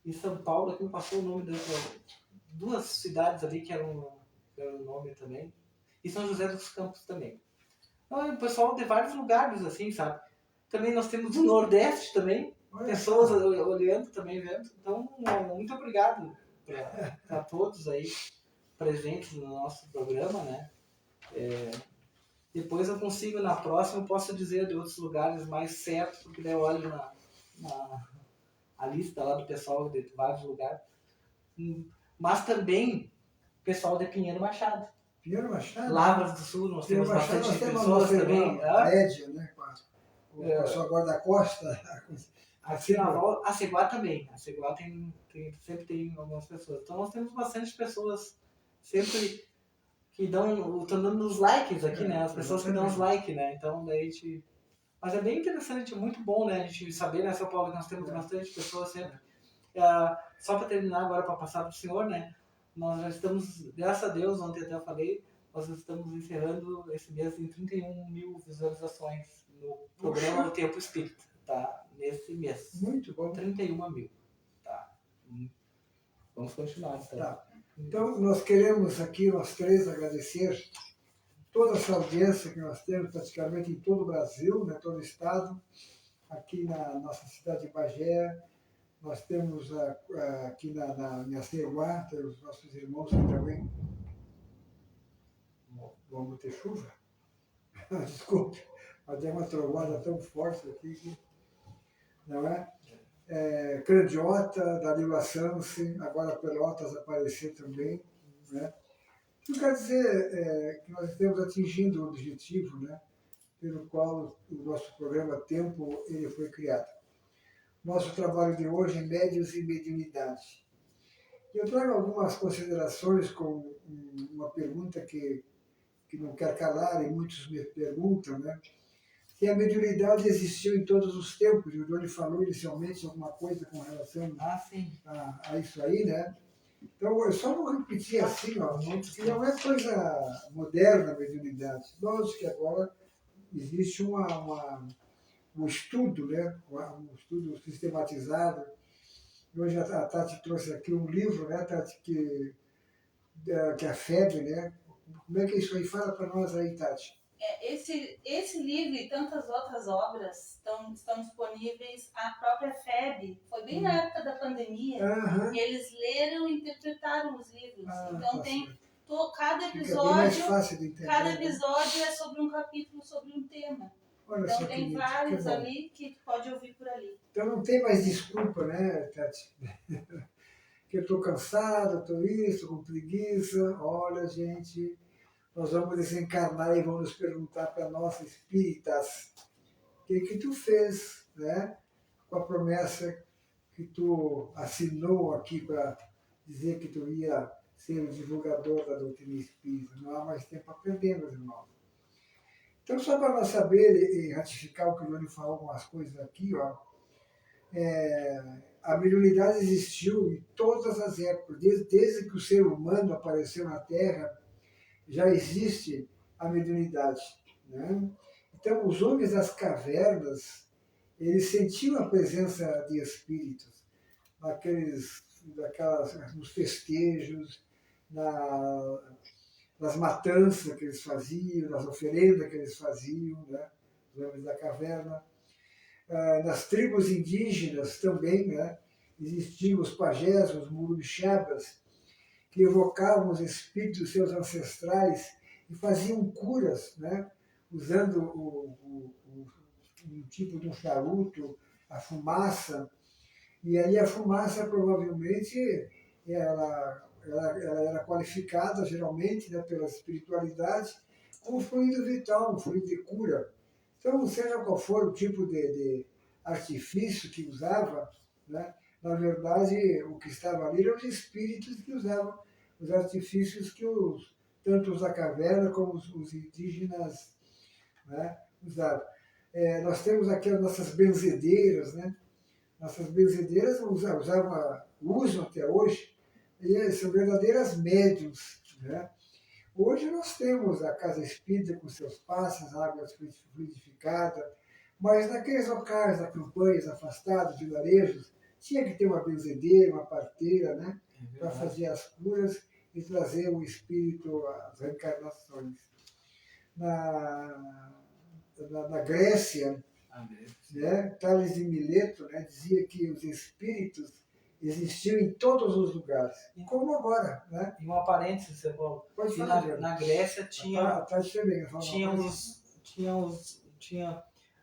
Em São Paulo, aqui me passou o nome das 2 cidades ali que eram o nome também. E São José dos Campos também. Então, o pessoal de vários lugares, assim, sabe? Também nós temos o Nordeste também, pessoas olhando também, vendo. Então, muito obrigado para todos aí presentes no nosso programa, né? Depois eu consigo, na próxima, eu posso dizer de outros lugares mais certos, porque daí eu olho a lista lá do pessoal de vários lugares. Mas também pessoal de Pinheiro Machado. Pinheiro Machado? Lavras do Sul, nós temos bastante pessoas também. Médio, né? O pessoal agora da costa. Aqui na volta, a Ceguá também. A Ceguá sempre tem algumas pessoas. Então nós temos bastante pessoas sempre que estão dando os likes aqui, né? As pessoas que dão os likes, né? Então, daí a gente... Mas é bem interessante, muito bom, né? A gente saber, né, São Paulo, que nós temos bastante pessoas sempre. Só para terminar agora, para passar para o senhor, né? Nós já estamos, graças a Deus, ontem até eu falei, nós estamos encerrando esse mês em 31 mil visualizações no programa O Tempo Espírita, tá? Nesse mês. Muito bom. 31 mil, tá? Vamos continuar, então. Tá. Então, nós queremos aqui, nós três, agradecer toda essa audiência que nós temos praticamente em todo o Brasil, né, todo o estado, aqui na nossa cidade de Bagé. Nós temos aqui na Nhaceguá, temos os nossos irmãos aqui também. Vamos ter chuva? Desculpe, mas tem uma trovada tão forte aqui que, não é? Candiota, Danilo Assange, agora Pelotas aparecer também, né? Isso quer dizer que nós estamos atingindo o objetivo, né, pelo qual o nosso programa Tempo ele foi criado. Nosso trabalho de hoje é médiuns e mediunidade. Eu trago algumas considerações com uma pergunta que não quer calar, e muitos me perguntam, né, se a mediunidade existiu em todos os tempos. O Johnny falou inicialmente alguma coisa com relação a isso aí, né? Então, eu só vou repetir assim, ó, que não é coisa moderna a mediunidade. Lógico que agora existe um estudo, né? Um estudo sistematizado. Hoje a Tati trouxe aqui um livro, né, Tati, que é a FEB, né? Como é que é isso aí? Fala para nós aí, Tati. Esse livro e tantas outras obras estão disponíveis. A própria FEB, foi bem na época da pandemia, e eles leram e interpretaram os livros. Então tem cada episódio, mais fácil de entender, cada episódio é sobre um capítulo, sobre um tema. Olha, então tem vários ali que pode ouvir por ali. Então não tem mais desculpa, né, Tati? Que eu estou cansado, estou isso, com preguiça. Olha, gente... Nós vamos desencarnar e vamos perguntar para nós espíritas o que tu fez, né? Com a promessa que tu assinou aqui para dizer que tu ia ser o divulgador da doutrina espírita. Não há mais tempo a perder, meus irmãos. Então, só para nós saber e ratificar o que o Johnny falou, algumas coisas aqui, ó, a mediunidade existiu em todas as épocas, desde que o ser humano apareceu na Terra. Já existe a mediunidade, né? Então, os homens das cavernas, eles sentiam a presença de espíritos, nos festejos, nas matanças que eles faziam, nas oferendas que eles faziam, né? Os homens da caverna. Nas tribos indígenas também, né? Existiam os pajés, os murubixabas, que evocavam os espíritos dos seus ancestrais e faziam curas, né? Usando um tipo de um charuto, a fumaça. E aí a fumaça provavelmente ela era qualificada geralmente, né, pela espiritualidade como fluido vital, um fluido de cura. Então, seja qual for o tipo de artifício que usava, né, na verdade, o que estava ali eram os espíritos que usavam os artifícios que tanto os da caverna como os indígenas, né, usavam. Nós temos aqui as nossas benzedeiras, né? Nossas benzedeiras usam até hoje, e são verdadeiras médiums, né? Hoje nós temos a Casa Espírita com seus passos, água fluidificada, mas naqueles locais, nas campanhas afastados, vilarejos, tinha que ter uma benzedeira, uma parteira, né, para fazer as curas e trazer o espírito às reencarnações. Na Grécia, né, Tales de Mileto, né, dizia que os espíritos existiam em todos os lugares, como agora, né? E uma parênteses, você falou. Pode falar, na Grécia tinha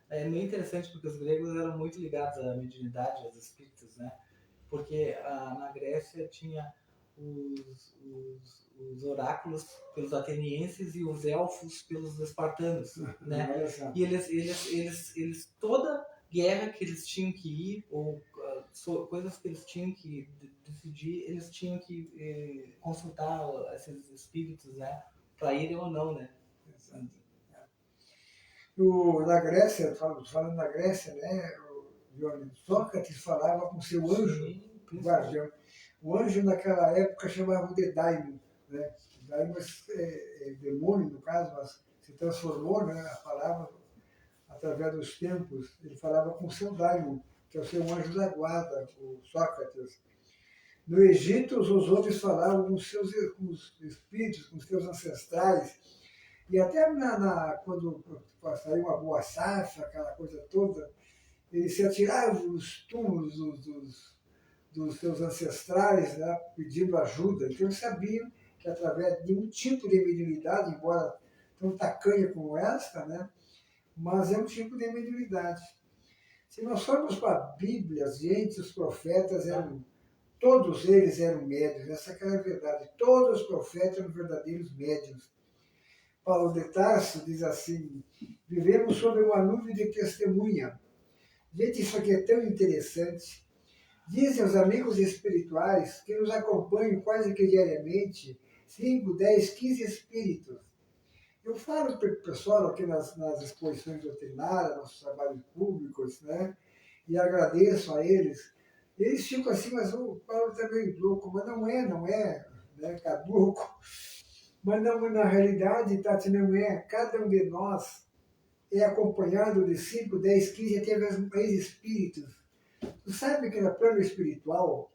é muito interessante porque os gregos eram muito ligados à mediunidade, aos espíritos, né? Porque na Grécia tinha os oráculos pelos atenienses e os elfos pelos espartanos, né? E eles toda guerra que eles tinham que ir ou coisas que eles tinham que decidir, eles tinham que consultar esses espíritos, né? para irem ou não, né? Na Grécia, falando da Grécia, né, Sócrates falava com seu anjo, o guardião. O anjo naquela época chamava de daimon, né? Daimon é demônio, no caso, mas se transformou, né, a palavra através dos tempos. Ele falava com seu daimon, que é o seu anjo da guarda, o Sócrates. No Egito, os outros falavam com os espíritos, com os seus ancestrais. E até quando saiu uma boa safra, aquela coisa toda, eles se atiravam nos túmulos dos seus ancestrais, né, pedindo ajuda. Então eles sabiam que através de um tipo de mediunidade, embora tão tacanha como esta, né, mas é um tipo de mediunidade. Se nós formos para a Bíblia, gente, os profetas todos eles eram médiuns, essa que é a verdade. Todos os profetas eram verdadeiros médiuns. Paulo de Tarso diz assim: vivemos sob uma nuvem de testemunha. Gente, isso aqui é tão interessante. Dizem os amigos espirituais que nos acompanham quase que diariamente 5, 10, 15 espíritos. Eu falo para o pessoal aqui nas exposições doutrinárias, nos trabalhos públicos, né? E agradeço a eles. Eles ficam assim, mas o Paulo está meio louco, mas não é, né? Caduco. Mas não, na realidade, Tati, não é. Cada um de nós é acompanhado de 5, 10, 15, até mesmo espíritos. Tu sabe que no plano espiritual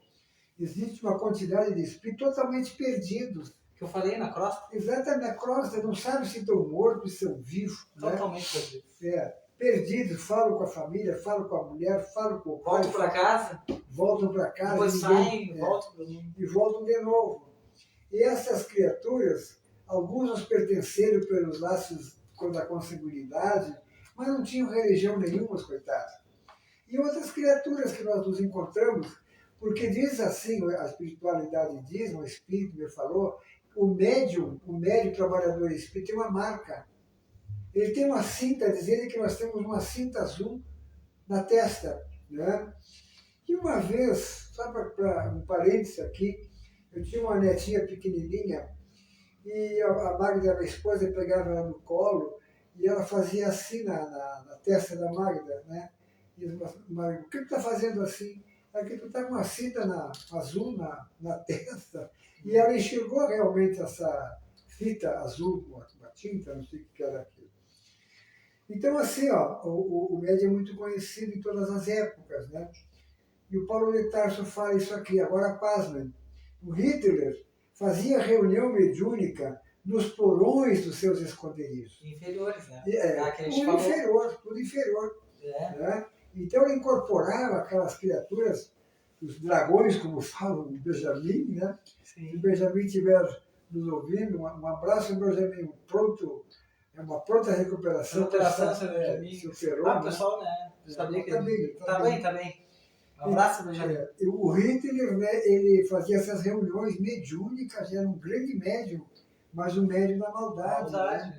existe uma quantidade de espíritos totalmente perdidos. Que eu falei na crosta? Exatamente, na crosta, não sabe se estão mortos, se estão vivos. Totalmente perdidos. Perdidos, falam com a família, falam com a mulher, falam com o pai. Voltam para casa. Voltam para casa. Depois saem, voltam. E voltam de novo. E essas criaturas, alguns pertenceram pelos laços da consanguinidade, mas não tinham religião nenhuma, coitados. E outras criaturas que nós nos encontramos, porque diz assim, a espiritualidade diz, o Espírito me falou, o médium trabalhador espírita tem uma marca. Ele tem uma cinta, dizendo que nós temos uma cinta azul na testa. Né? E uma vez, só para um parênteses aqui, eu tinha uma netinha pequenininha e a Magda, minha esposa, pegava ela no colo e ela fazia assim na testa da Magda, né? E Magda, o que tu está fazendo assim? É que tu está com uma cinta azul na testa. E ela enxergou realmente essa fita azul, uma tinta, não sei o que era aquilo. Então, assim, ó, o médium é muito conhecido em todas as épocas, né? E o Paulo de Tarso fala isso aqui, agora pasmem. O Hitler fazia reunião mediúnica nos porões dos seus esconderijos. Inferiores, né? Tudo inferior. Né? Então ele incorporava aquelas criaturas, os dragões, como falam, o Benjamin, né? Sim. Se o Benjamin estiver nos ouvindo, um abraço, Benjamin, uma pronta recuperação. Recuperação, Benjamin. Superou, pessoal, né? Sabia que tá bem. Um abraço, Benjamin. O Hitler, né, ele fazia essas reuniões mediúnicas, era um grande médium, mas um médium da maldade. Né?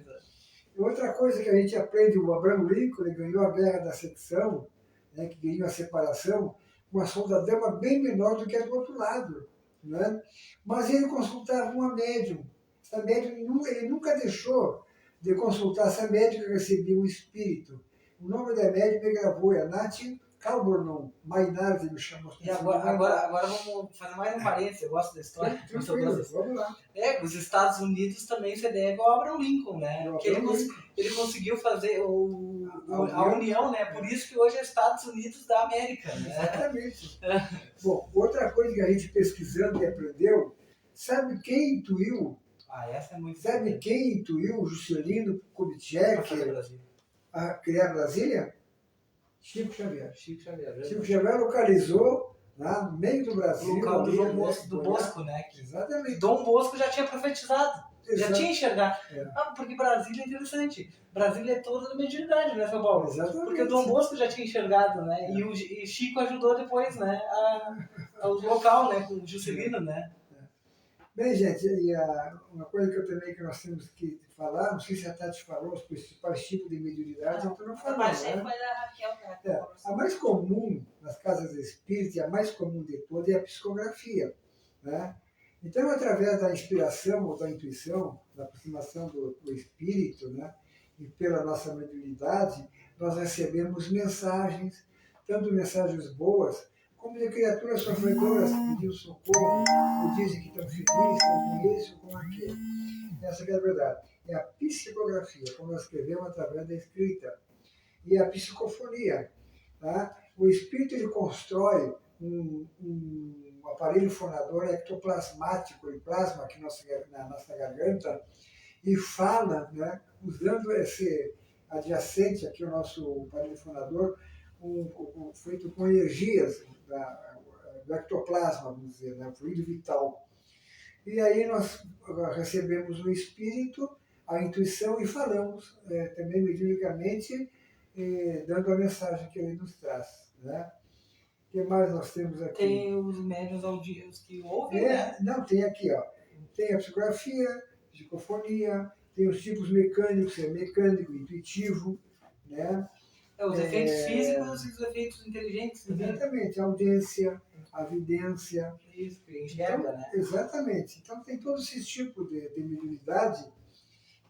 E outra coisa que a gente aprende, o Abraham Lincoln, ele ganhou a guerra da secção, né, que ganhou a separação, uma soldadama bem menor do que a do outro lado. Né? Mas ele consultava uma médium. Essa médium, ele nunca deixou de consultar essa médium que recebia um espírito. O nome da médium ele gravou, é Nath Calbornon, Mainardi me chamou. E agora vamos fazer mais um parênteses, eu gosto da história. Vamos lá. Os Estados Unidos também se deve ao Abraham Lincoln, né? Porque ele conseguiu fazer a união, né? Por isso que hoje é Estados Unidos da América. Né? Exatamente. Bom, outra coisa que a gente pesquisando e aprendeu, sabe quem intuiu? Essa é muito Sabe importante. Quem intuiu o Juscelino Kubitschek a criar Brasília? Chico Xavier. Chico Xavier localizou lá no meio do Brasil. O local do Bosco, né? Exatamente. Dom Bosco já tinha profetizado. Exato. Já tinha enxergado. Porque Brasília é interessante. Brasília é toda da mediunidade, né, São Paulo? Exatamente. Porque o Dom Bosco já tinha enxergado, né? E Chico ajudou depois, né? O local, né? Com o Juscelino, né? Bem, gente, uma coisa que nós temos que falar, não sei se a Tati falou, os principais tipos de mediunidade, então não falou, né? Foi da Raquel. A mais comum nas casas espíritas, a mais comum de todas é a psicografia, né? Então, através da inspiração ou da intuição, da aproximação do espírito, né, e pela nossa mediunidade, nós recebemos mensagens, tanto mensagens boas, como de criaturas sofredoras que pediam socorro, ou dizem que estão felizes, com isso, com aquilo. Essa que é a verdade. É a psicografia, como nós escrevemos através da escrita. E a psicofonia. Tá? O espírito ele constrói um aparelho fonador ectoplasmático, ele plasma aqui na nossa garganta e fala, né, usando esse adjacente aqui, o nosso aparelho fonador, feito com energias do ectoplasma, vamos dizer, né, fluido vital. E aí nós recebemos o espírito, a intuição e falamos também mediunicamente, dando a mensagem que ele nos traz. Né? O que mais nós temos aqui? Tem os médiuns audíveis que ouvem, né? Não, tem aqui, ó. Tem a psicografia, psicofonia, tem os tipos mecânicos, mecânico, intuitivo, né? Os efeitos físicos e os efeitos inteligentes. Exatamente, a audiência, a vidência. Isso, enxerga, então, né? Exatamente. Então tem todos esses tipos de mediunidade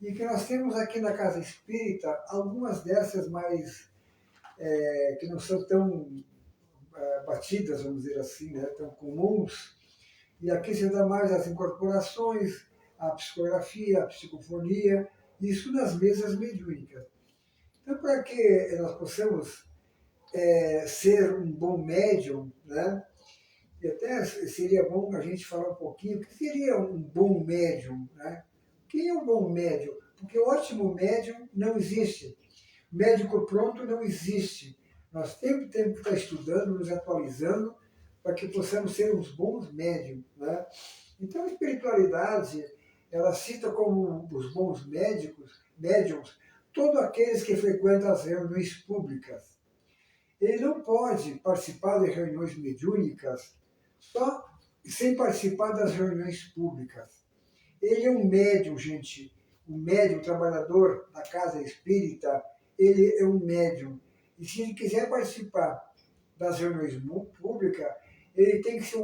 e que nós temos aqui na Casa Espírita, algumas dessas mais, que não são tão batidas, vamos dizer assim, né, tão comuns. E aqui se dá mais as incorporações, a psicografia, a psicofonia, isso nas mesas mediúnicas. Então, para que nós possamos ser um bom médium, né, e até seria bom a gente falar um pouquinho o que seria um bom médium. Né? Quem é um bom médium? Porque ótimo médium não existe. Médico pronto não existe. Nós temos que estar estudando, nos atualizando, para que possamos ser uns bons médiums. Né? Então, a espiritualidade, ela cita como os bons médiums, todos aqueles que frequentam as reuniões públicas. Ele não pode participar de reuniões mediúnicas só sem participar das reuniões públicas. Ele é um médium, gente. Um médium, trabalhador da casa espírita, ele é um médium. E se ele quiser participar das reuniões públicas, ele tem que ser,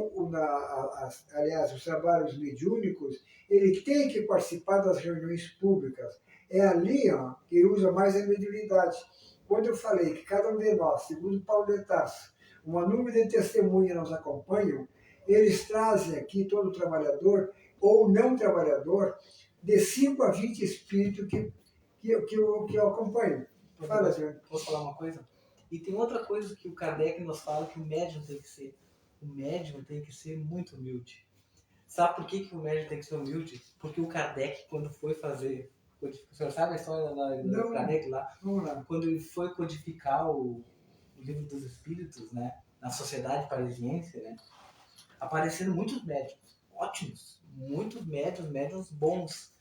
aliás, os trabalhos mediúnicos, ele tem que participar das reuniões públicas. É ali que ele usa mais a mediunidade. Quando eu falei que cada um de nós, segundo Paulo de Tarso, uma nuvem de testemunha nos acompanham, eles trazem aqui todo trabalhador ou não trabalhador de 5 a 20 espíritos que eu acompanho. Fala, senhor. Posso falar uma coisa? E tem outra coisa que o Kardec nos fala que o médium tem que ser. O médium tem que ser muito humilde. Sabe por que o médium tem que ser humilde? Porque o Kardec, quando foi fazer... O senhor sabe a história do Kardec lá? Vamos lá. Quando ele foi codificar o Livro dos Espíritos, né? Na Sociedade Parisiense, né? Apareceram muitos médiums, ótimos. Muitos médiums bons,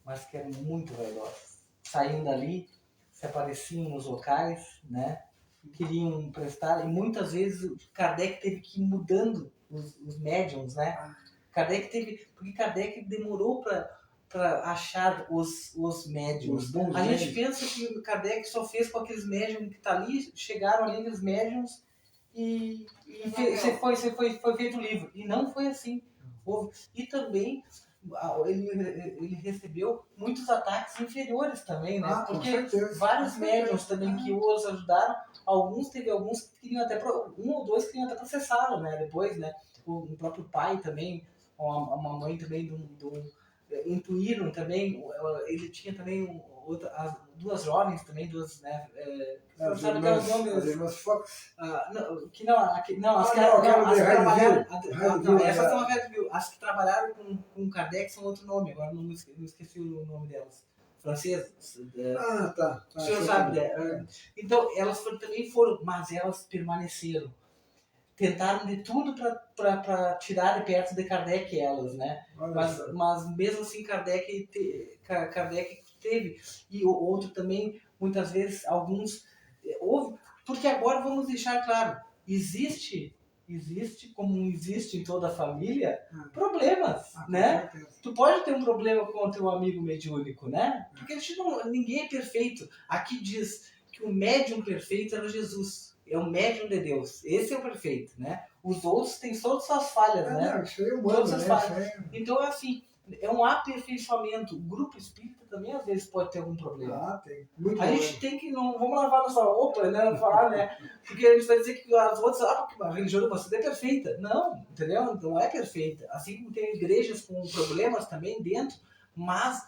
mas que eram muito vaidosos. Saindo dali, se apareciam nos locais, né? Queriam prestar, e muitas vezes o Kardec teve que ir mudando os médiums, né? Porque Kardec demorou para achar os médiums. A gente pensa que o Kardec só fez com aqueles médiums que tá ali, chegaram ali aqueles médiums e foi feito o livro. E não foi assim. E também ele recebeu muitos ataques inferiores também, né? Porque vários médiums também que os ajudaram, alguns que queriam até, um ou dois queriam até processá-lo, né? Depois, né? O próprio pai também, uma mãe também intuíram também, ele tinha também duas jovens também, né? As sabe até os nomes? As irmãs Fox? As que trabalharam com Kardec são outro nome, agora não esqueci o nome delas. Francesas. Tá. O senhor sabe, Então, elas também foram, mas elas permaneceram. Tentaram de tudo para tirar de perto de Kardec elas, né? Mas mesmo assim Kardec teve. E o outro também, muitas vezes, alguns... houve. Porque agora vamos deixar claro, existe, como existe em toda a família, problemas, né? Tu pode ter um problema com o teu amigo mediúnico, né? Porque ninguém é perfeito. Aqui diz que o médium perfeito era Jesus. é o médium de Deus. Esse é o perfeito, né? Os outros têm todas as falhas, né? Não, isso aí é humano, Todas né? as falhas. Então, assim, é um aperfeiçoamento. O grupo espírita também, às vezes, pode ter algum problema. Tem. Muito A gente tem que, não vamos lavar nossa roupa, né? Não falar, né? Porque a gente vai dizer que as outras, porque a religião de vocês é perfeita. Não, entendeu? Não é perfeita. Assim como tem igrejas com problemas também dentro, mas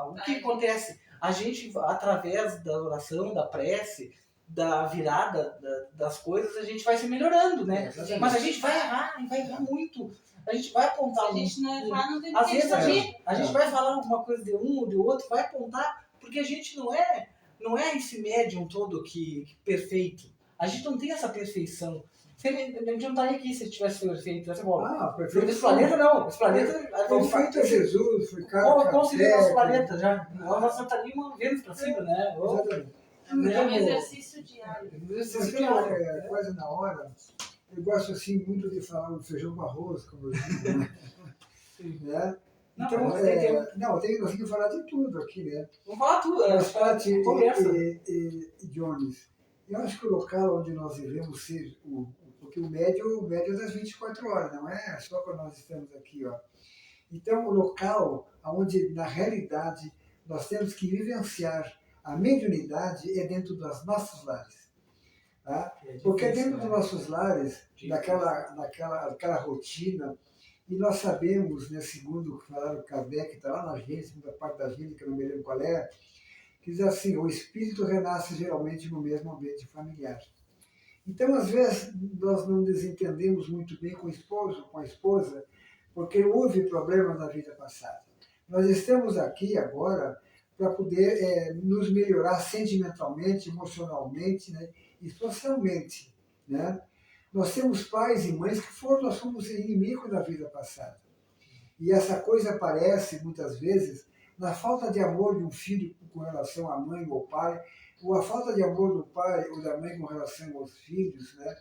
o que acontece? A gente, através da oração, da prece, da virada das coisas, a gente vai se melhorando, né? Mas a gente vai errar muito. A gente vai apontar. Se a gente não errar, não tem às vezes a gente vai falar alguma coisa de um ou de outro, vai apontar, porque a gente não é esse médium todo que perfeito. A gente não tem essa perfeição. A gente não estaria aqui se tivesse perfeito. Essa bola. Perfeito. Esse planeta não. Esse planeta. Perfeito é Jesus, foi Como conseguiu nosso planeta já? Nós só estaríamos vendo para cima, né? Exatamente. É um exercício diário. É quase na hora. Eu gosto assim muito de falar o feijão com arroz, como eu digo, né? Então, nós temos que falar de tudo aqui, né? Vamos falar tudo. Mas, Paty conversa. e Jones, eu acho que o local onde nós devemos ser, porque o médio é das 24 horas, não é só quando nós estamos aqui, ó. Então, o local onde, na realidade, nós temos que vivenciar a mediunidade é dentro dos nossos lares. Tá? Porque dentro dos nossos lares, daquela rotina, e nós sabemos, né, segundo o que falaram o Kardec, está lá na gente, segunda parte da gente, que eu não me lembro qual é, que diz assim, o espírito renasce geralmente no mesmo ambiente familiar. Então, às vezes, nós não desentendemos muito bem com o esposo, com a esposa, porque houve problemas na vida passada. Nós estamos aqui agora para poder nos melhorar sentimentalmente, emocionalmente, né, e socialmente, né? Nós temos pais e mães que nós fomos inimigos da vida passada. E essa coisa aparece, muitas vezes, na falta de amor de um filho com relação à mãe ou ao pai, ou a falta de amor do pai ou da mãe com relação aos filhos, né?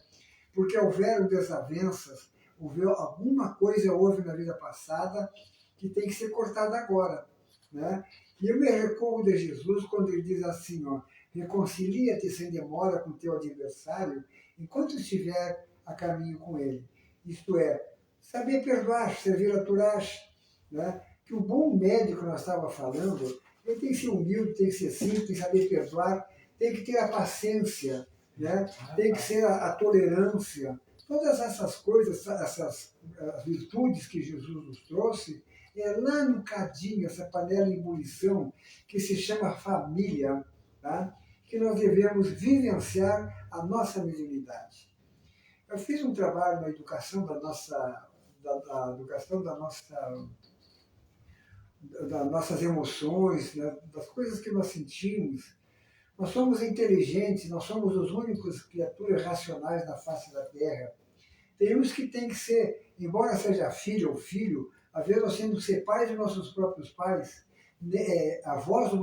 Porque houveram desavenças, alguma coisa houve na vida passada que tem que ser cortada agora, né? E eu me recordo de Jesus quando ele diz assim, ó, reconcilia-te sem demora com teu adversário enquanto estiver a caminho com ele. Isto é, saber perdoar, servir a Torás, né? Que o bom médico que nós estávamos falando, ele tem que ser humilde, tem que ser simples, tem que saber perdoar, tem que ter a paciência, né? Tem que ser a tolerância. Todas essas coisas, essas virtudes que Jesus nos trouxe, é lá no cadinho, essa panela em ebulição, que se chama família, tá? Que nós devemos vivenciar a nossa mediunidade. Eu fiz um trabalho na educação das nossas emoções, né? Das coisas que nós sentimos. Nós somos inteligentes, nós somos os únicos criaturas racionais na face da Terra. Tem uns que tem que ser, embora seja filho ou filho, às vezes nós temos que ser pais de nossos próprios pais, avós dos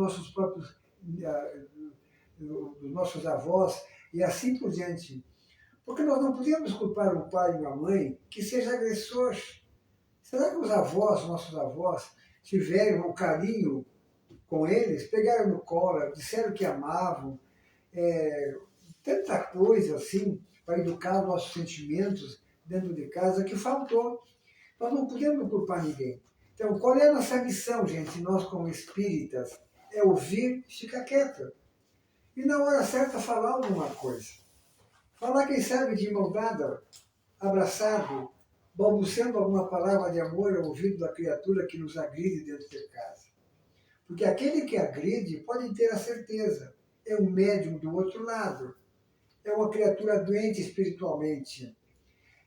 nossos avós, e assim por diante. Porque nós não podemos culpar um pai e uma mãe que seja agressor. Será que os avós, nossos avós, tiveram um carinho com eles, pegaram no colo, disseram que amavam, tanta coisa assim, para educar os nossos sentimentos dentro de casa, que faltou. Nós não podemos culpar ninguém. Então, qual é a nossa missão, gente? Nós, como espíritas, é ouvir e ficar quieto. E na hora certa falar alguma coisa. Falar, quem sabe, de mão dada, abraçado, balbuciando alguma palavra de amor ao ouvido da criatura que nos agride dentro de casa. Porque aquele que agride pode ter a certeza, é um médium do outro lado, é uma criatura doente espiritualmente.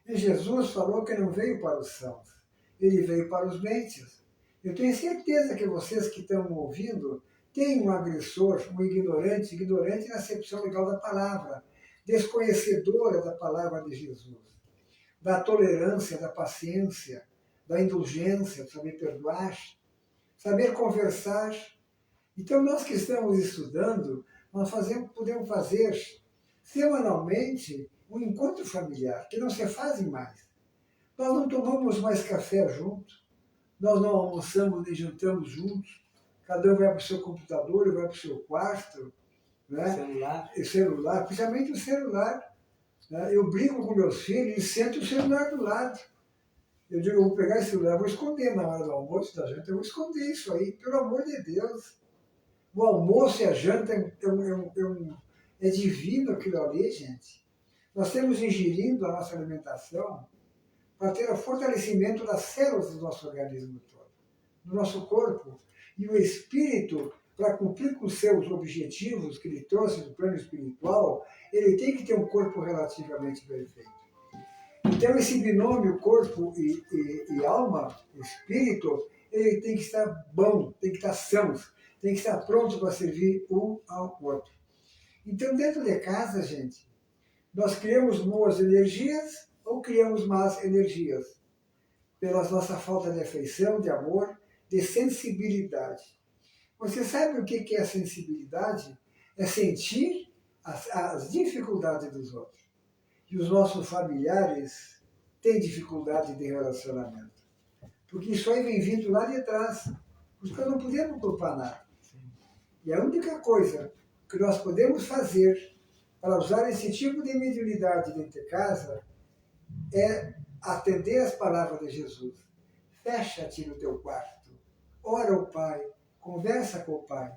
E Jesus falou que não veio para os sãos, ele veio para os mentes. Eu tenho certeza que vocês que estão ouvindo têm um agressor, um ignorante na acepção legal da palavra, desconhecedora da palavra de Jesus, da tolerância, da paciência, da indulgência, de saber perdoar, saber conversar. Então, nós que estamos estudando, nós podemos fazer semanalmente um encontro familiar, que não se fazem mais. Nós não tomamos mais café juntos, nós não almoçamos nem jantamos juntos, cada um vai para o seu computador, vai para o seu quarto, né? Celular. E celular, principalmente o celular. Né? Eu brinco com meus filhos e sento o celular do lado. Eu digo, eu vou pegar esse celular, vou esconder na hora do almoço da janta, eu vou esconder isso aí, pelo amor de Deus. O almoço e a janta é divino aquilo ali, gente. Nós temos ingerindo a nossa alimentação para ter o fortalecimento das células do nosso organismo todo, do nosso corpo. E o espírito, para cumprir com os seus objetivos que ele trouxe do plano espiritual, ele tem que ter um corpo relativamente perfeito. Então, esse binômio corpo e alma, espírito, ele tem que estar bom, tem que estar são, tem que estar pronto para servir um ao outro. Então, dentro de casa, gente, nós criamos boas energias ou criamos más energias? Pela nossa falta de afeição, de amor, de sensibilidade. Você sabe o que é sensibilidade? É sentir as dificuldades dos outros. E os nossos familiares têm dificuldade de relacionamento. Porque isso aí vem vindo lá de trás. Porque nós não podemos culpar nada. E a única coisa que nós podemos fazer para usar esse tipo de mediunidade dentro de casa é atender as palavras de Jesus. Fecha-te no teu quarto, ora ao Pai, conversa com o Pai,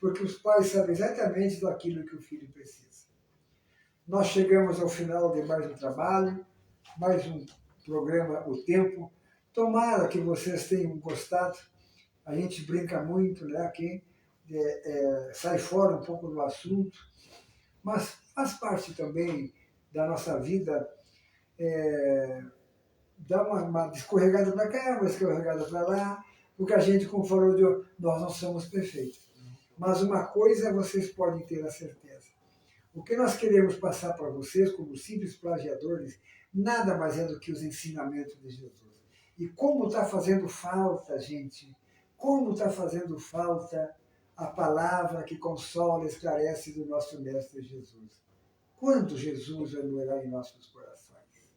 porque os pais sabem exatamente daquilo que o filho precisa. Nós chegamos ao final de mais um trabalho, mais um programa O Tempo. Tomara que vocês tenham gostado. A gente brinca muito, né, aqui, sai fora um pouco do assunto, mas faz parte também da nossa vida, dar uma escorregada para cá, uma escorregada para lá, porque a gente, como falou, nós não somos perfeitos. Mas uma coisa vocês podem ter a certeza. O que nós queremos passar para vocês, como simples plagiadores, nada mais é do que os ensinamentos de Jesus. E como está fazendo falta, gente, como está fazendo falta a palavra que consola e esclarece do nosso Mestre Jesus. Quando Jesus vai morar em nossos corações?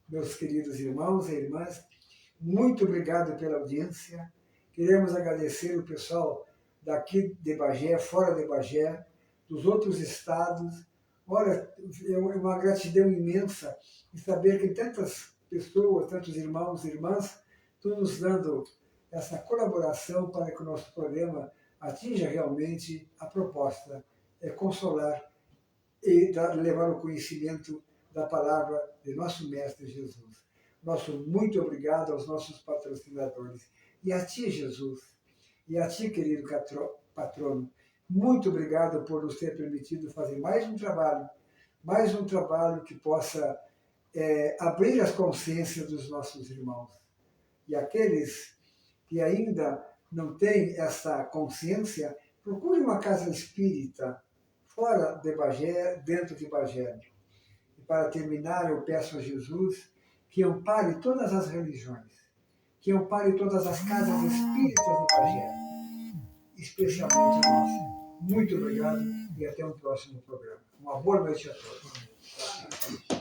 Meus queridos irmãos e irmãs, muito obrigado pela audiência. Queremos agradecer o pessoal daqui de Bagé, fora de Bagé, dos outros estados. Olha, é uma gratidão imensa em saber que tantas pessoas, tantos irmãos e irmãs estão nos dando essa colaboração para que o nosso programa atinja realmente a proposta, consolar e levar o conhecimento da palavra de nosso Mestre Jesus. Nosso muito obrigado aos nossos patrocinadores. E a ti, Jesus, e a ti, querido patrono, muito obrigado por nos ter permitido fazer mais um trabalho que possa abrir as consciências dos nossos irmãos. E aqueles que ainda não têm essa consciência, procure uma casa espírita, fora de Bagé, dentro de Bagé. E para terminar, eu peço a Jesus que ampare todas as religiões, que ampare todas as casas espíritas de Bagé, especialmente a nossa. Muito obrigado e até um próximo programa. Uma boa noite a todos.